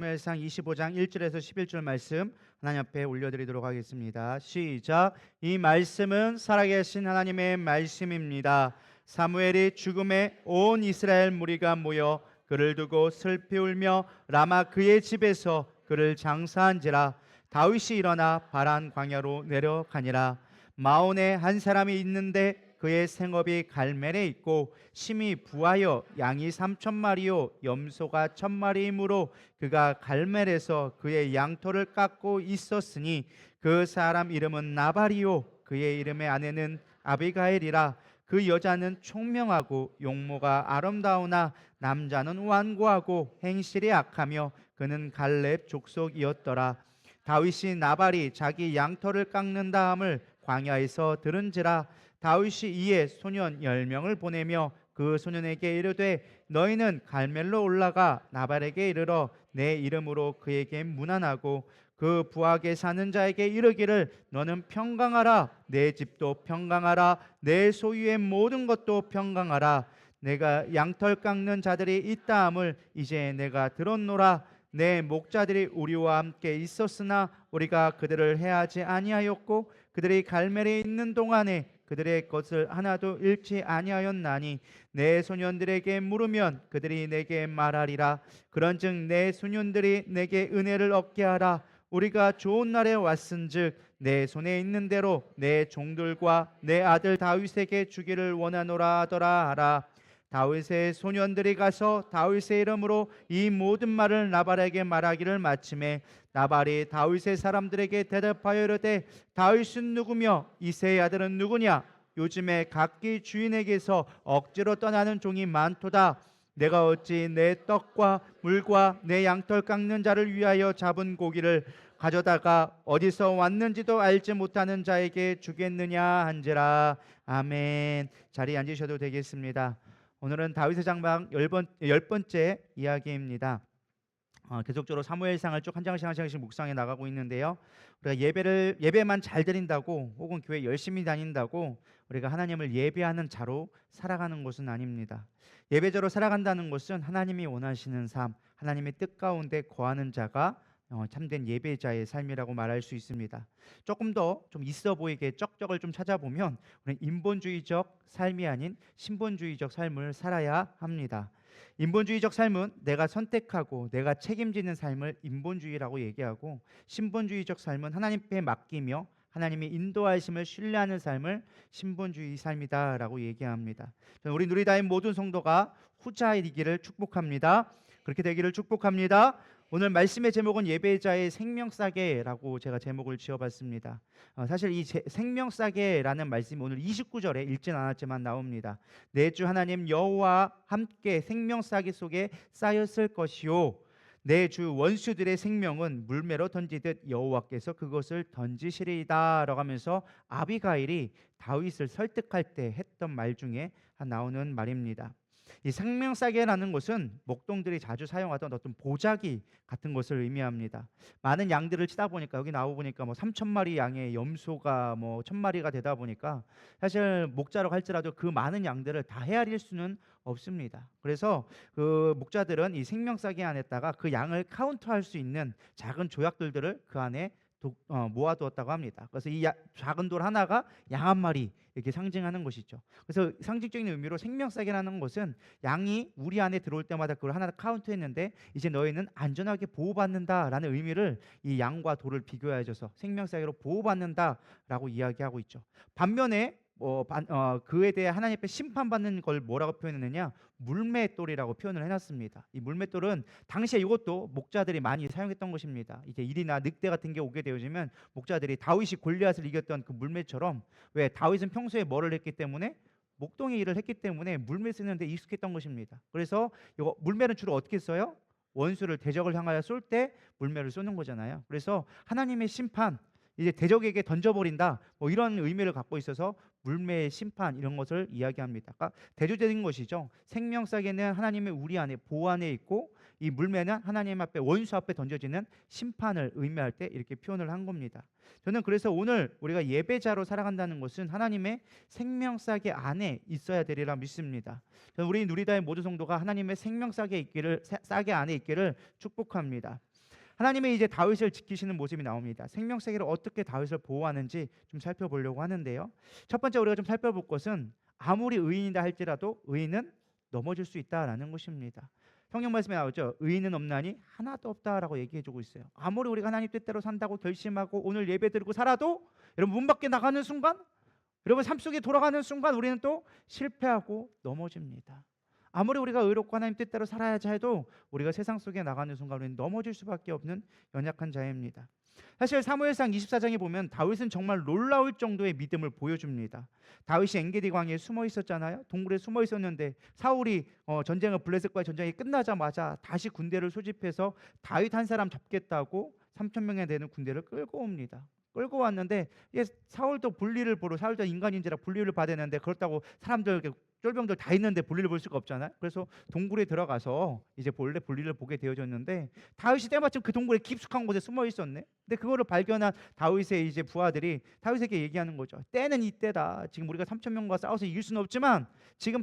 사무엘상 25장 1절에서 11절 말씀 하나님 앞에 올려드리도록 하겠습니다. 시작. 이 말씀은 살아계신 하나님의 말씀입니다. 사무엘이 죽음에 온 이스라엘 무리가 모여 그를 두고 슬피 울며 라마 그의 집에서 그를 장사한지라. 다윗이 일어나 바란 광야로 내려가니라. 마온에 한 사람이 있는데 그의 생업이 갈멜에 있고 심히 부하여 양이 3,000마리요 염소가 1,000마리이므로 그가 갈멜에서 그의 양털을 깎고 있었으니 그 사람 이름은 나발이요 그의 이름의 아내는 아비가일이라. 그 여자는 총명하고 용모가 아름다우나 남자는 완고하고 행실이 악하며 그는 갈렙 족속이었더라. 다윗이 나발이 자기 양털을 깎는 다음을 광야에서 들은지라. 다윗이 이에 소년 10명을 보내며 그 소년에게 이르되 너희는 갈멜로 올라가 나발에게 이르러 내 이름으로 그에게 문안하고 그 부하게 사는 자에게 이르기를 너는 평강하라. 내 집도 평강하라. 내 소유의 모든 것도 평강하라. 내가 양털 깎는 자들이 있다함을 이제 내가 들었노라. 내 목자들이 우리와 함께 있었으나 우리가 그들을 해하지 아니하였고 그들이 갈멜에 있는 동안에 그들의 것을 하나도 잃지 아니하였나니 내 소년들에게 물으면 그들이 내게 말하리라. 그런즉 내 소년들이 내게 은혜를 얻게 하라. 우리가 좋은 날에 왔은즉 내 손에 있는 대로 내 종들과 내 아들 다윗에게 주기를 원하노라 하더라 하라. 다윗의 소년들이 가서 다윗의 이름으로 이 모든 말을 나발에게 말하기를 마침에 나발이 다윗의 사람들에게 대답하여 이르되 다윗은 누구며 이새의 아들은 누구냐? 요즘에 각기 주인에게서 억지로 떠나는 종이 많도다. 내가 어찌 내 떡과 물과 내 양털 깎는 자를 위하여 잡은 고기를 가져다가 어디서 왔는지도 알지 못하는 자에게 주겠느냐 한지라. 아멘. 자리에 앉으셔도 되겠습니다. 오늘은 다윗의 장막 열 번째 이야기입니다. 계속적으로 사무엘상을 쭉 한 장씩 한 장씩 묵상해 나가고 있는데요. 우리가 예배만 잘 드린다고 혹은 교회 열심히 다닌다고 우리가 하나님을 예배하는 자로 살아가는 것은 아닙니다. 예배자로 살아간다는 것은 하나님이 원하시는 삶, 하나님의 뜻 가운데 거하는 자가 참된 예배자의 삶이라고 말할 수 있습니다. 조금 더 좀 있어 보이게 쩍쩍을 좀 찾아보면 우리는 인본주의적 삶이 아닌 신본주의적 삶을 살아야 합니다. 인본주의적 삶은 내가 선택하고 내가 책임지는 삶을 인본주의라고 얘기하고, 신본주의적 삶은 하나님께 맡기며 하나님의 인도하심을 신뢰하는 삶을 신본주의 삶이다라고 얘기합니다. 저는 우리 누리다인 모든 성도가 후자이기를 축복합니다. 그렇게 되기를 축복합니다. 오늘 말씀의 제목은 예배자의 생명싸개라고 제가 제목을 지어봤습니다. 사실 이 생명싸개라는 말씀이 오늘 29절에 읽진 않았지만 나옵니다. 내 주 하나님 여호와와 함께 생명싸개 속에 쌓였을 것이요 내 주 원수들의 생명은 물매로 던지듯 여호와께서 그것을 던지시리이다 라고 하면서 아비가일이 다윗을 설득할 때 했던 말 중에 나오는 말입니다. 이 생명싸개라는 것은 목동들이 자주 사용하던 어떤 보자기 같은 것을 의미합니다. 많은 양들을 치다 보니까 여기 나와 보니까 뭐 3,000마리 양의 염소가 뭐 1,000마리가 되다 보니까 사실 목자로 할지라도 그 많은 양들을 다 헤아릴 수는 없습니다. 그래서 그 목자들은 이 생명싸개 안에다가 그 양을 카운트할 수 있는 작은 조약돌들을 그 안에 모아두었다고 합니다. 그래서 이 작은 돌 하나가 양 한 마리 이렇게 상징하는 것이죠. 그래서 상징적인 의미로 생명싸개라는 것은 양이 우리 안에 들어올 때마다 그걸 하나 카운트했는데 이제 너희는 안전하게 보호받는다라는 의미를 이 양과 돌을 비교해줘서 생명싸개로 보호받는다라고 이야기하고 있죠. 반면에 그에 대해 하나님 앞에 심판받는 걸 뭐라고 표현했느냐? 물맷돌이라고 표현을 해놨습니다. 이 물맷돌은 당시에 이것도 목자들이 많이 사용했던 것입니다. 이제 일이나 늑대 같은 게 오게 되어지면 목자들이 다윗이 골리앗을 이겼던 그 물맷처럼, 왜 다윗은 평소에 뭐를 했기 때문에 목동의 일을 했기 때문에 물맷 쓰는데 익숙했던 것입니다. 그래서 이거 물맷은 주로 어떻게 써요? 원수를 대적을 향하여 쏠 때 물매를 쏘는 거잖아요. 그래서 하나님의 심판, 이제 대적에게 던져버린다 뭐 이런 의미를 갖고 있어서 물매의 심판 이런 것을 이야기합니다. 그러니까 대조적인 것이죠. 생명싸개는 하나님의 우리 안에 보호 안에 있고, 이 물매는 하나님 앞에 원수 앞에 던져지는 심판을 의미할 때 이렇게 표현을 한 겁니다. 저는 그래서 오늘 우리가 예배자로 살아간다는 것은 하나님의 생명싸개 안에 있어야 되리라 믿습니다. 저는 우리 누리다의 모든 성도가 하나님의 생명싸개 안에 있기를 축복합니다. 하나님이 이제 다윗을 지키시는 모습이 나옵니다. 생명세계를 어떻게 다윗을 보호하는지 좀 살펴보려고 하는데요. 첫 번째 우리가 좀 살펴볼 것은 아무리 의인이다 할지라도 의인은 넘어질 수 있다라는 것입니다. 성경 말씀에 나오죠. 의인은 없나니 하나도 없다라고 얘기해주고 있어요. 아무리 우리가 하나님 뜻대로 산다고 결심하고 오늘 예배 드리고 살아도 여러분 문 밖에 나가는 순간, 여러분 삶 속에 돌아가는 순간 우리는 또 실패하고 넘어집니다. 아무리 우리가 의롭고 하나님 뜻대로 살아야지 해도 우리가 세상 속에 나가는 순간 우리는 넘어질 수밖에 없는 연약한 자입니다. 사실 사무엘상 24장에 보면 다윗은 정말 놀라울 정도의 믿음을 보여줍니다. 다윗이 엔게디 광야에 숨어 있었잖아요. 동굴에 숨어 있었는데 사울이 전쟁을 블레셋과의 전쟁이 끝나자마자 다시 군대를 소집해서 다윗 한 사람 잡겠다고 3천 명에 되는 군대를 끌고 옵니다. 끌고 왔는데 사울도 볼일을 보러, 사울도 인간인지라 볼일을 받았는데 그렇다고 사람들 쫄병들 다 있는데 볼일을 볼 수가 없잖아요. 그래서 동굴에 들어가서 이제 본래 볼일을 보게 되어졌는데 다윗이 때마침 그 동굴에 깊숙한 곳에 숨어 있었네. 근데 그거를 발견한 다윗의 이제 부하들이 다윗에게 얘기하는 거죠. 때는 이때다. 지금 우리가 3천 명과 싸워서 이길 수는 없지만 지금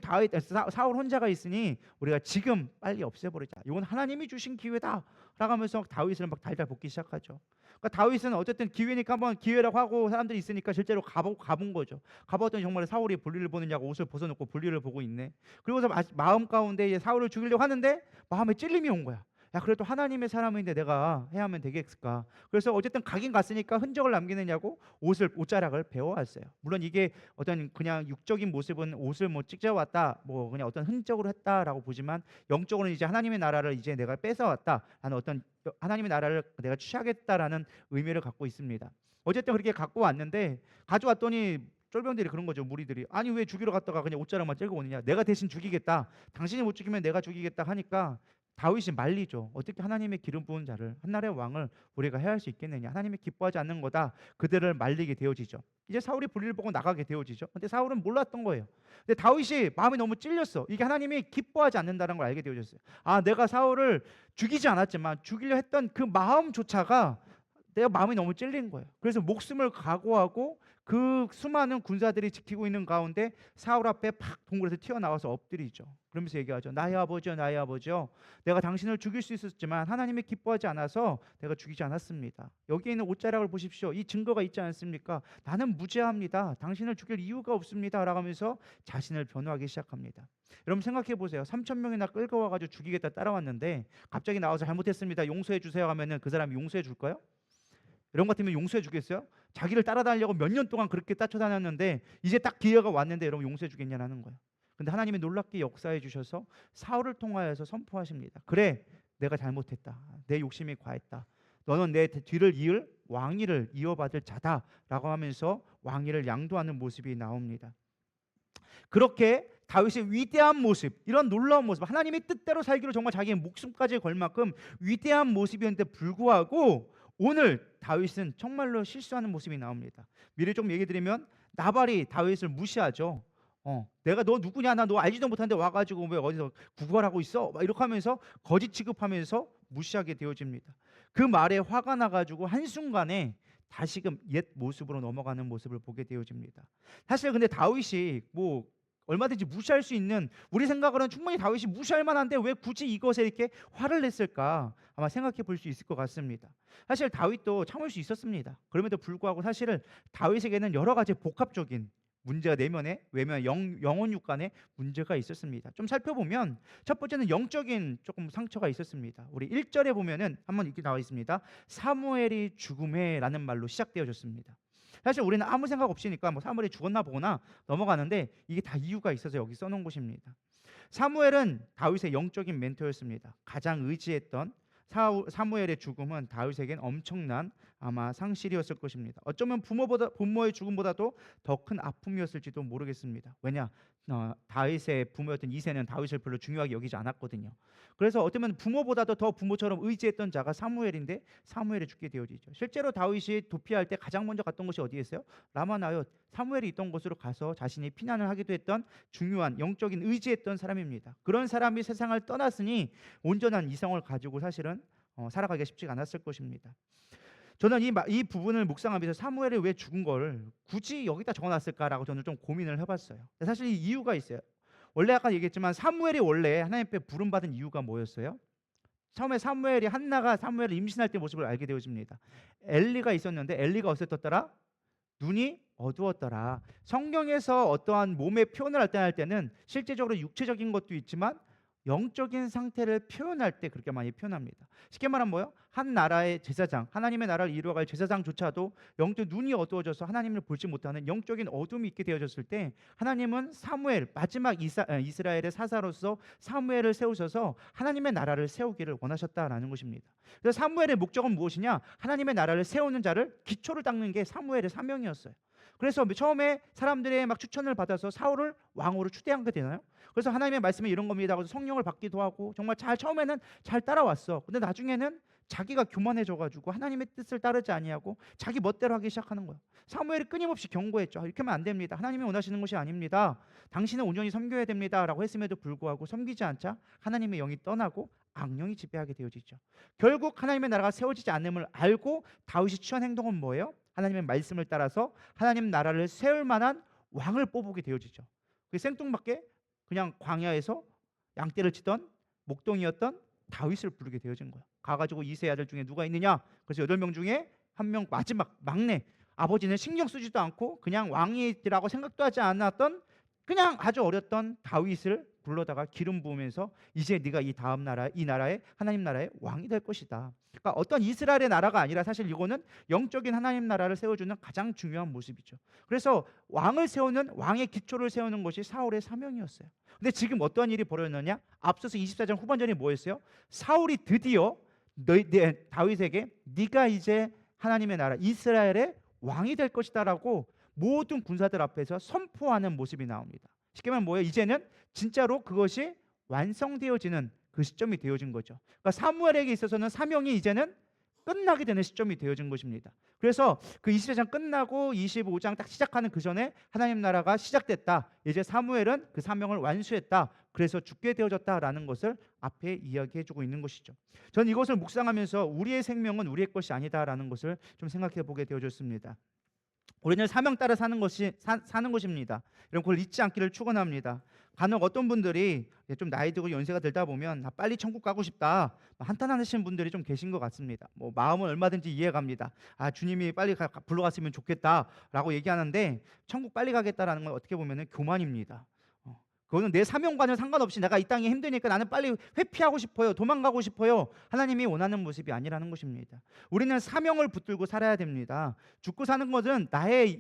사울 혼자가 있으니 우리가 지금 빨리 없애버리자. 이건 하나님이 주신 기회다. 라고 하면서 다윗을 막 달달 볶기 시작하죠. 그러니까 다윗은 어쨌든 기회니까 한번 기회라고 하고 사람들이 있으니까 실제로 가본 거죠. 가봤더니 정말 사울이 볼일을 보느냐고 옷을 벗어놓고 볼일을 보고 있네. 그리고서 마음 가운데 이제 사울을 죽이려고 하는데 마음에 찔림이 온 거야. 야, 그래도 하나님의 사람인데 내가 해야 하면 되겠을까? 그래서 어쨌든 가긴 갔으니까 흔적을 남기느냐고 옷자락을 베어왔어요. 물론 이게 어떤 그냥 육적인 모습은 옷을 뭐 찢어왔다, 뭐 그냥 어떤 흔적으로 했다라고 보지만 영적으로는 이제 하나님의 나라를 이제 내가 뺏어왔다라는 어떤 하나님의 나라를 내가 취하겠다라는 의미를 갖고 있습니다. 어쨌든 그렇게 갖고 왔는데 가져왔더니 쫄병들이 그런 거죠. 무리들이 아니 왜 죽이러 갔다가 그냥 옷자락만 찔고 오느냐? 내가 대신 죽이겠다. 당신이 못 죽이면 내가 죽이겠다 하니까 다윗이 말리죠. 어떻게 하나님의 기름 부은 자를 한나라의 왕을 우리가 해할 수 있겠느냐? 하나님이 기뻐하지 않는 거다. 그들을 말리게 되어지죠. 이제 사울이 불의를 보고 나가게 되어지죠. 근데 사울은 몰랐던 거예요. 근데 다윗이 마음이 너무 찔렸어. 이게 하나님이 기뻐하지 않는다는 걸 알게 되어졌어요. 아, 내가 사울을 죽이지 않았지만 죽이려 했던 그 마음조차가 내가 마음이 너무 찔린 거예요. 그래서 목숨을 각오하고 그 수많은 군사들이 지키고 있는 가운데 사울 앞에 팍 동굴에서 튀어나와서 엎드리죠. 그러면서 얘기하죠. 나의 아버지요, 나의 아버지요. 내가 당신을 죽일 수 있었지만 하나님이 기뻐하지 않아서 내가 죽이지 않았습니다. 여기에 있는 옷자락을 보십시오. 이 증거가 있지 않습니까? 나는 무죄합니다. 당신을 죽일 이유가 없습니다. 라고 하면서 자신을 변호하기 시작합니다. 여러분 생각해 보세요. 3천 명이나 끌고 와가지고 죽이겠다 따라왔는데 갑자기 나와서 잘못했습니다. 용서해 주세요 하면은 그 사람이 용서해 줄까요? 이런 것 같으면 용서해 주겠어요? 자기를 따라다니려고 몇 년 동안 그렇게 따쳐다녔는데 이제 딱 기회가 왔는데 여러분 용서해 주겠냐라는 거예요. 근데 하나님이 놀랍게 역사해 주셔서 사울을 통하여서 선포하십니다. 그래, 내가 잘못했다. 내 욕심이 과했다. 너는 내 뒤를 이을 왕위를 이어받을 자다라고 하면서 왕위를 양도하는 모습이 나옵니다. 그렇게 다윗의 위대한 모습, 이런 놀라운 모습, 하나님의 뜻대로 살기로 정말 자기의 목숨까지 걸 만큼 위대한 모습이었는데 불구하고 오늘 다윗은 정말로 실수하는 모습이 나옵니다. 미리 좀 얘기 드리면 나발이 다윗을 무시하죠. 내가 너 누구냐? 나 너 알지도 못하는데 와가지고 왜 어디서 구걸하고 있어? 막 이렇게 하면서 거짓 취급하면서 무시하게 되어집니다. 그 말에 화가 나가지고 한순간에 다시금 옛 모습으로 넘어가는 모습을 보게 되어집니다. 사실 근데 다윗이 뭐 얼마든지 무시할 수 있는, 우리 생각으로는 충분히 다윗이 무시할 만한데 왜 굳이 이것에 이렇게 화를 냈을까? 아마 생각해 볼 수 있을 것 같습니다. 사실 다윗도 참을 수 있었습니다. 그럼에도 불구하고 사실은 다윗에게는 여러 가지 복합적인 문제가 내면에 외면 영혼 육간에 문제가 있었습니다. 좀 살펴보면 첫 번째는 영적인 조금 상처가 있었습니다. 우리 1절에 보면은 한번 이렇게 나와 있습니다. 사무엘이 죽음에라는 말로 시작되어졌습니다. 사실 우리는 아무 생각 없이니까 뭐 사무엘이 죽었나 보거나 넘어가는데 이게 다 이유가 있어서 여기 써놓은 것입니다. 사무엘은 다윗의 영적인 멘토였습니다. 가장 의지했던 사무엘의 죽음은 다윗에겐 엄청난 아마 상실이었을 것입니다. 어쩌면 부모의 죽음보다도 더 큰 아픔이었을지도 모르겠습니다. 왜냐? 다윗의 부모였던 이새는 다윗을 별로 중요하게 여기지 않았거든요. 그래서 어쩌면 부모보다도 더 부모처럼 의지했던 자가 사무엘인데 사무엘이 죽게 되어지죠. 실제로 다윗이 도피할 때 가장 먼저 갔던 곳이 어디였어요? 라마나옳, 사무엘이 있던 곳으로 가서 자신이 피난을 하기도 했던 중요한 영적인 의지했던 사람입니다. 그런 사람이 세상을 떠났으니 온전한 이성을 가지고 사실은 살아가기가 쉽지가 않았을 것입니다. 저는 이 부분을 묵상하면서 사무엘이 왜 죽은 걸 굳이 여기다 적어놨을까라고 저는 좀 고민을 해봤어요. 사실 이 이유가 있어요. 원래 아까 얘기했지만 사무엘이 원래 하나님 앞에 부름받은 이유가 뭐였어요? 처음에 사무엘이 한나가 사무엘을 임신할 때 모습을 알게 되어집니다. 엘리가 있었는데 엘리가 어땠더라? 눈이 어두웠더라. 성경에서 어떠한 몸의 표현을 할 때는 실제적으로 육체적인 것도 있지만 영적인 상태를 표현할 때 그렇게 많이 표현합니다. 쉽게 말하면 뭐요? 한 나라의 제사장, 하나님의 나라를 이루어갈 제사장조차도 영적 눈이 어두워져서 하나님을 보지 못하는 영적인 어둠이 있게 되어졌을 때 하나님은 사무엘, 마지막 이스라엘의 사사로서 사무엘을 세우셔서 하나님의 나라를 세우기를 원하셨다라는 것입니다. 그래서 사무엘의 목적은 무엇이냐? 하나님의 나라를 세우는 자를 기초를 닦는 게 사무엘의 사명이었어요. 그래서 처음에 사람들의 막 추천을 받아서 사울을 왕으로 추대하게 되나요? 그래서 하나님의 말씀이 이런 겁니다. 그래서 성령을 받기도 하고 정말 처음에는 잘 따라왔어. 근데 나중에는 자기가 교만해져가지고 하나님의 뜻을 따르지 아니하고 자기 멋대로 하기 시작하는 거예요. 사무엘이 끊임없이 경고했죠. 이렇게 하면 안 됩니다. 하나님이 원하시는 것이 아닙니다. 당신은 온전히 섬겨야 됩니다라고 했음에도 불구하고 섬기지 않자 하나님의 영이 떠나고 악령이 지배하게 되어지죠. 결국 하나님의 나라가 세워지지 않음을 알고 다윗이 취한 행동은 뭐예요? 하나님의 말씀을 따라서 하나님 나라를 세울 만한 왕을 뽑게 되어지죠. 그 생뚱맞게 그냥 광야에서 양떼를 치던 목동이었던 다윗을 부르게 되어진 거야. 가가지고 이세 아들 중에 누가 있느냐? 그래서 8명 중에 한 명 마지막 막내, 아버지는 신경 쓰지도 않고 그냥 왕이라고 생각도 하지 않았던 그냥 아주 어렸던 다윗을 불러다가 기름 부으면서 이제 네가 이 다음 나라, 이 나라의 하나님 나라의 왕이 될 것이다. 그러니까 어떤 이스라엘의 나라가 아니라 사실 이거는 영적인 하나님 나라를 세워주는 가장 중요한 모습이죠. 그래서 왕을 세우는 왕의 기초를 세우는 것이 사울의 사명이었어요. 근데 지금 어떠한 일이 벌어졌느냐? 앞서서 24장 후반전에 뭐였어요? 사울이 드디어 다윗에게 네가 이제 하나님의 나라 이스라엘의 왕이 될 것이다라고 모든 군사들 앞에서 선포하는 모습이 나옵니다. 쉽게 말하면 뭐예요? 이제는 진짜로 그것이 완성되어지는 그 시점이 되어진 거죠. 그러니까 사무엘에게 있어서는 사명이 이제는 끝나게 되는 시점이 되어진 것입니다. 그래서 그 24장 끝나고 25장 딱 시작하는 그 전에 하나님 나라가 시작됐다. 이제 사무엘은 그 사명을 완수했다. 그래서 죽게 되어졌다라는 것을 앞에 이야기해주고 있는 것이죠. 저는 이것을 묵상하면서 우리의 생명은 우리의 것이 아니다라는 것을 좀 생각해 보게 되어졌습니다. 우리는 사명 따라 사는 것입니다. 이런 걸 잊지 않기를 축원합니다. 간혹 어떤 분들이 좀 나이 들고 연세가 들다 보면 나 빨리 천국 가고 싶다 한탄하시는 분들이 좀 계신 것 같습니다. 뭐 마음은 얼마든지 이해갑니다. 아 주님이 빨리 불러갔으면 좋겠다라고 얘기하는데 천국 빨리 가겠다라는 건 어떻게 보면 교만입니다. 그거는 내 사명과는 상관없이 내가 이 땅에 힘드니까 나는 빨리 회피하고 싶어요. 도망가고 싶어요. 하나님이 원하는 모습이 아니라는 것입니다. 우리는 사명을 붙들고 살아야 됩니다. 죽고 사는 것은 나의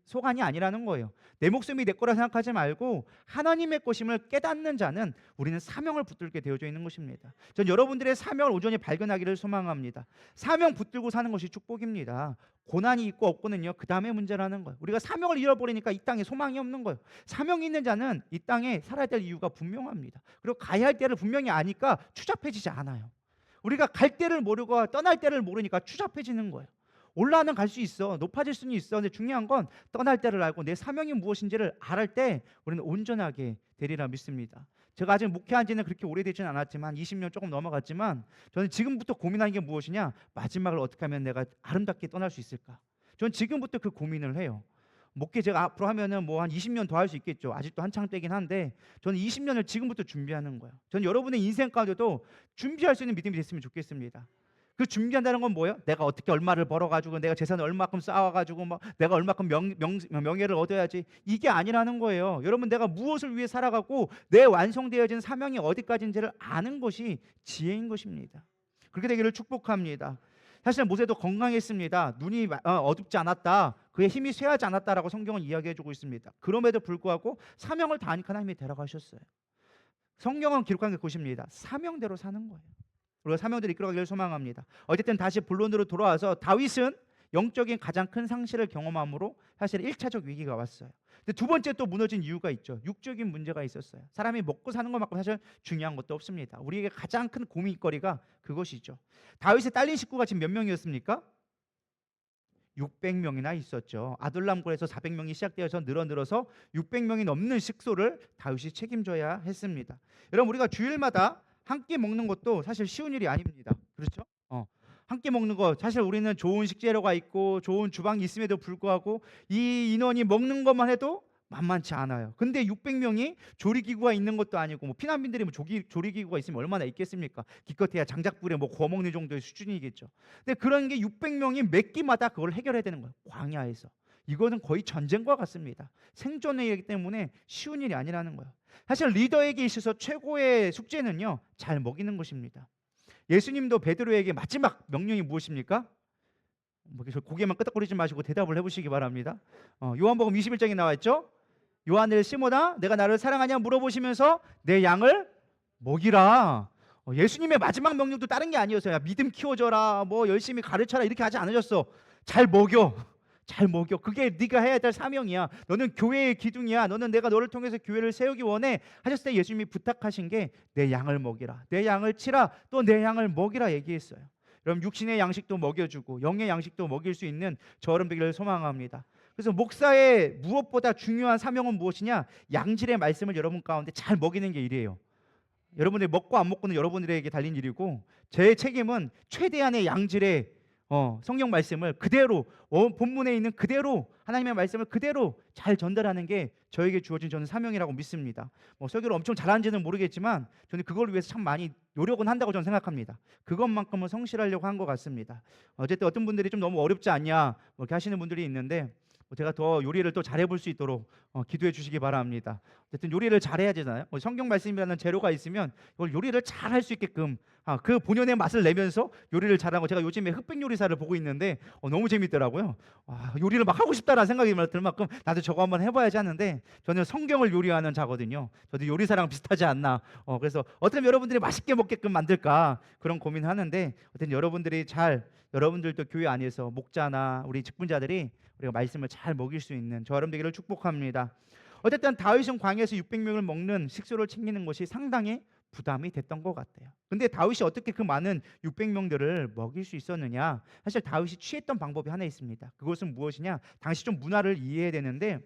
소관이 아니라는 거예요. 내 목숨이 내 거라 생각하지 말고 하나님의 것임을 깨닫는 자는 우리는 사명을 붙들게 되어져 있는 것입니다. 전 여러분들의 사명을 온전히 발견하기를 소망합니다. 사명 붙들고 사는 것이 축복입니다. 고난이 있고 없고는요 그 다음에 문제라는 거예요. 우리가 사명을 잃어버리니까 이 땅에 소망이 없는 거예요. 사명이 있는 자는 이 땅에 살아야 될 이유가 분명합니다. 그리고 가야 할 때를 분명히 아니까 추잡해지지 않아요. 우리가 갈 때를 모르고 떠날 때를 모르니까 추잡해지는 거예요. 올라는 갈 수 있어, 높아질 수는 있어. 근데 중요한 건 떠날 때를 알고 내 사명이 무엇인지를 알을 때 우리는 온전하게 되리라 믿습니다. 제가 아직 목회한 지는 그렇게 오래되지는 않았지만 20년 조금 넘어갔지만 저는 지금부터 고민하는 게 무엇이냐? 마지막을 어떻게 하면 내가 아름답게 떠날 수 있을까? 저는 지금부터 그 고민을 해요. 목회 제가 앞으로 하면은 뭐 한 20년 더 할 수 있겠죠. 아직도 한창 때긴 한데 저는 20년을 지금부터 준비하는 거예요. 저는 여러분의 인생 가운데도 준비할 수 있는 믿음이 됐으면 좋겠습니다. 그 준비한다는 건 뭐예요? 내가 어떻게 얼마를 벌어가지고 내가 재산을 얼마큼 쌓아가지고 뭐 내가 얼마큼 명예를 얻어야지 이게 아니라는 거예요. 여러분 내가 무엇을 위해 살아가고 내 완성되어진 사명이 어디까지인지를 아는 것이 지혜인 것입니다. 그렇게 되기를 축복합니다. 사실 모세도 건강했습니다. 눈이 어둡지 않았다. 그의 힘이 쇠하지 않았다라고 성경은 이야기해주고 있습니다. 그럼에도 불구하고 사명을 다하니까 하나님이 데려가셨어요. 성경은 기록한 게 그것입니다. 사명대로 사는 거예요. 우리가 사명대로 이끌어가기를 소망합니다. 어쨌든 다시 본론으로 돌아와서 다윗은 영적인 가장 큰 상실을 경험함으로 사실 1차적 위기가 왔어요. 근데 두 번째 또 무너진 이유가 있죠. 육적인 문제가 있었어요. 사람이 먹고 사는 것만큼 사실 중요한 것도 없습니다. 우리에게 가장 큰 고민거리가 그것이죠. 다윗의 딸린 식구가 지금 몇 명이었습니까? 600명이나 있었죠. 아둘람굴에서 400명이 시작되어서 늘어서 600명이 넘는 식소를 다윗이 책임져야 했습니다. 여러분 우리가 주일마다 한 끼 먹는 것도 사실 쉬운 일이 아닙니다. 그렇죠? 한 끼 먹는 거 사실 우리는 좋은 식재료가 있고 좋은 주방이 있음에도 불구하고 이 인원이 먹는 것만 해도 만만치 않아요. 근데 600명이 조리기구가 있는 것도 아니고 뭐 피난민들이 뭐 조리기구가 있으면 얼마나 있겠습니까? 기껏해야 장작불에 뭐 구워 먹는 정도의 수준이겠죠. 근데 그런 게 600명이 몇 끼마다 그걸 해결해야 되는 거예요. 광야에서. 이거는 거의 전쟁과 같습니다. 생존의 일이기 때문에 쉬운 일이 아니라는 거예요. 사실 리더에게 있어서 최고의 숙제는요, 잘 먹이는 것입니다. 예수님도 베드로에게 마지막 명령이 무엇입니까? 뭐 고개만 끄덕거리지 마시고 대답을 해보시기 바랍니다. 요한복음 21장에 나와 있죠. 요한을 시모나 내가 나를 사랑하냐 물어보시면서 내 양을 먹이라. 예수님의 마지막 명령도 다른 게 아니었어요. 야, 믿음 키워줘라, 뭐 열심히 가르쳐라 이렇게 하지 않으셨어. 잘 먹여, 잘 먹여. 그게 네가 해야 될 사명이야. 너는 교회의 기둥이야. 너는 내가 너를 통해서 교회를 세우기 원해 하셨을 때 예수님이 부탁하신 게 내 양을 먹이라, 내 양을 치라, 또 내 양을 먹이라 얘기했어요. 여러분, 육신의 양식도 먹여주고 영의 양식도 먹일 수 있는 저 여러분 되기를 소망합니다. 그래서 목사의 무엇보다 중요한 사명은 무엇이냐? 양질의 말씀을 여러분 가운데 잘 먹이는 게 일이에요. 여러분들이 먹고 안 먹고는 여러분들에게 달린 일이고, 제 책임은 최대한의 양질의 성경 말씀을 그대로 본문에 있는 그대로 하나님의 말씀을 그대로 잘 전달하는 게 저에게 주어진 저는 사명이라고 믿습니다. 뭐 설교를 엄청 잘하는지는 모르겠지만 저는 그걸 위해서 참 많이 노력은 한다고 저는 생각합니다. 그것만큼은 성실하려고 한 것 같습니다. 어쨌든 어떤 분들이 좀 너무 어렵지 않냐 뭐 이렇게 하시는 분들이 있는데, 제가 더 요리를 또 잘해볼 수 있도록 기도해 주시기 바랍니다. 어쨌든 요리를 잘해야 되잖아요. 성경 말씀이라는 재료가 있으면 이걸 요리를 잘 할 수 있게끔 그 본연의 맛을 내면서 요리를 잘하고, 제가 요즘에 흑백 요리사를 보고 있는데 너무 재밌더라고요. 요리를 막 하고 싶다라는 생각이 들 만큼 나도 저거 한번 해봐야지 하는데, 저는 성경을 요리하는 자거든요. 저도 요리사랑 비슷하지 않나. 그래서 어떻게 여러분들이 맛있게 먹게끔 만들까 그런 고민하는데, 어쨌든 여러분들이 여러분들도 교회 안에서 목자나 우리 직분자들이 우리가 말씀을 잘 먹일 수 있는 저 여러분 되기를 축복합니다. 어쨌든 다윗은 광야에서 600명을 먹는 식소를 챙기는 것이 상당히 부담이 됐던 것 같아요. 근데 다윗이 어떻게 그 많은 600명들을 먹일 수 있었느냐? 사실 다윗이 취했던 방법이 하나 있습니다. 그것은 무엇이냐? 당시 좀 문화를 이해해야 되는데,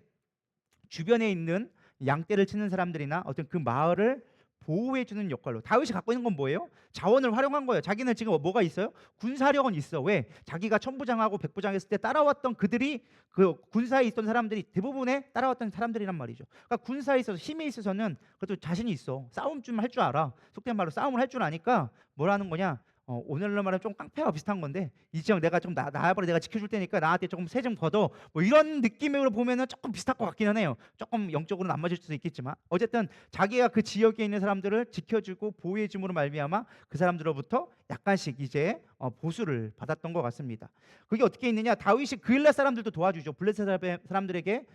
주변에 있는 양떼를 치는 사람들이나 어떤 그 마을을 보호해주는 역할로 다윗이 갖고 있는 건 뭐예요? 자원을 활용한 거예요. 자기는 지금 뭐가 있어요? 군사력은 있어. 왜? 자기가 천부장하고 백부장했을 때 따라왔던 그들이, 그 군사에 있던 사람들이 대부분의 따라왔던 사람들이란 말이죠. 그러니까 군사에 있어서, 힘에 있어서는 그래도 자신이 있어. 싸움 좀 할 줄 알아. 속된 말로 싸움을 할 줄 아니까 뭐라는 거냐? 오늘날 말하면 좀 깡패와 비슷한 건데, 이 지역 내가 좀 나야버려, 내가 지켜줄 테니까 나한테 조금 세 좀 걷어, 뭐 이런 느낌으로 보면은 조금 비슷할 것 같기는 해요. 조금 영적으로는 안 맞을 수도 있겠지만, 어쨌든 자기가 그 지역에 있는 사람들을 지켜주고 보호해줌으로 말미암아 그 사람들로부터 약간씩 이제 보수를 받았던 것 같습니다. 그게 어떻게 있느냐? 다윗이 그일라 사람들도 도와주죠. 블레셋 사람들에게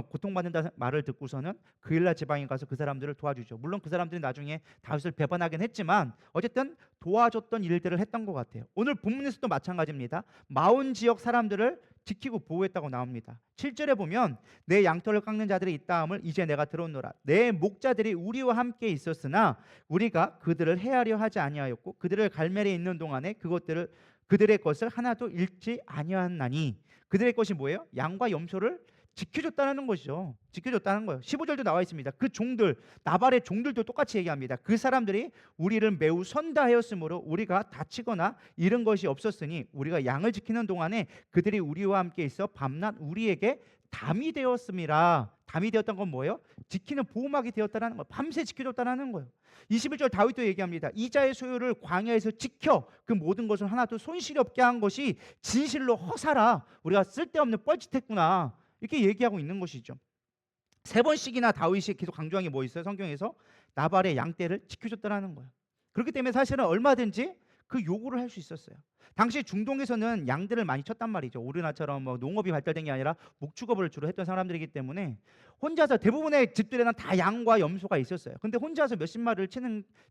고통받는다는 말을 듣고서는 그일라 지방에 가서 그 사람들을 도와주죠. 물론 그 사람들이 나중에 다윗을 배반하긴 했지만 어쨌든 도와줬던 일들을 했던 것 같아요. 오늘 본문에서도 마찬가지입니다. 마온 지역 사람들을 지키고 보호했다고 나옵니다. 7절에 보면 내 양털을 깎는 자들이 있다함을 이제 내가 들었노라. 내 목자들이 우리와 함께 있었으나 우리가 그들을 해하려 하지 아니하였고 그들을 갈멜에 있는 동안에 그들의 것을 하나도 잃지 아니하였나니. 그들의 것이 뭐예요? 양과 염소를 지켜줬다는 것이죠. 지켜줬다는 거예요. 15절도 나와 있습니다. 그 종들, 나발의 종들도 똑같이 얘기합니다. 그 사람들이 우리를 매우 선다하였으므로 우리가 다치거나 잃은 것이 없었으니 우리가 양을 지키는 동안에 그들이 우리와 함께 있어 밤낮 우리에게 담이 되었음이라. 담이 되었던 건 뭐예요? 지키는 보호막이 되었다는 거예요. 밤새 지켜줬다는 거예요. 21절 다윗도 얘기합니다. 이자의 소유를 광야에서 지켜 그 모든 것을 하나도 손실이 없게 한 것이 진실로 허사라. 우리가 쓸데없는 뻘짓했구나. 이렇게 얘기하고 있는 것이죠. 3번씩이나 다윗이 계속 강조한 게 뭐 있어요? 성경에서 나발의 양떼를 지켜줬다는 거예요. 그렇기 때문에 사실은 얼마든지 그 요구를 할 수 있었어요. 당시 중동에서는 양들을 많이 쳤단 말이죠. 우리나라처럼 뭐 농업이 발달된 게 아니라 목축업을 주로 했던 사람들이기 때문에 혼자서, 대부분의 집들에는 다 양과 염소가 있었어요. 근데 혼자서 몇십 마리를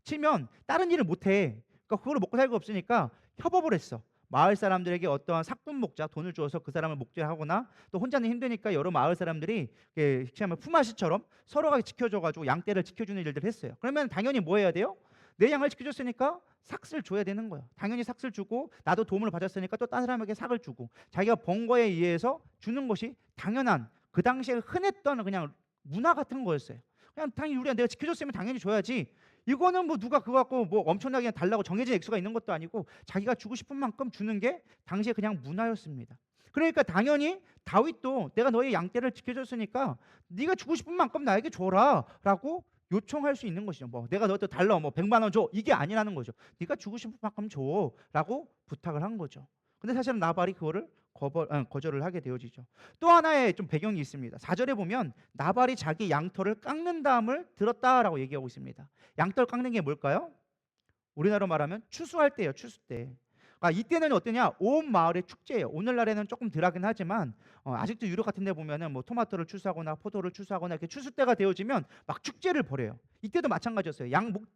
치면 다른 일을 못해. 그러니까 그걸로 먹고 살기 없으니까 협업을 했어. 마을 사람들에게 어떤 삭돈 목자 돈을 주어서 그 사람을 목재하거나, 또 혼자는 힘드니까 여러 마을 사람들이 희귀하면 품앗이처럼 서로가 지켜줘가지고 양떼를 지켜주는 일들을 했어요. 그러면 당연히 뭐 해야 돼요? 내 양을 지켜줬으니까 삭을 줘야 되는 거예요. 당연히 삭을 주고, 나도 도움을 받았으니까 또 다른 사람에게 삭을 주고, 자기가 번 거에 의해서 주는 것이 당연한, 그 당시에 흔했던 그냥 문화 같은 거였어요. 그냥 당연히 우리가 내가 지켜줬으면 당연히 줘야지. 이거는 뭐 누가 그거 갖고 뭐 엄청나게 달라고 정해진 액수가 있는 것도 아니고 자기가 주고 싶은 만큼 주는 게 당시에 그냥 문화였습니다. 그러니까 당연히 다윗도 내가 너의 양떼를 지켜줬으니까 네가 주고 싶은 만큼 나에게 줘라라고 요청할 수 있는 것이죠. 뭐 내가 너한테 달러 뭐 100만 원 줘 이게 아니라는 거죠. 네가 주고 싶은 만큼 줘라고 부탁을 한 거죠. 근데 사실은 나발이 그거를 거절을 하게 되어지죠. 또 하나의 좀 배경이 있습니다. 4절에 보면 나발이 자기 양털을 깎는 다음을 들었다라고 얘기하고 있습니다. 양털 깎는 게 뭘까요? 우리나라로 말하면 추수할 때예요. 추수 때. 이때는 어떠냐? 온 마을의 축제예요. 오늘날에는 조금 덜하긴 하지만 아직도 유럽 같은 데 보면은 뭐 토마토를 추수하거나 포도를 추수하거나 이렇게 추수 때가 되어지면 막 축제를 벌여요. 이때도 마찬가지였어요.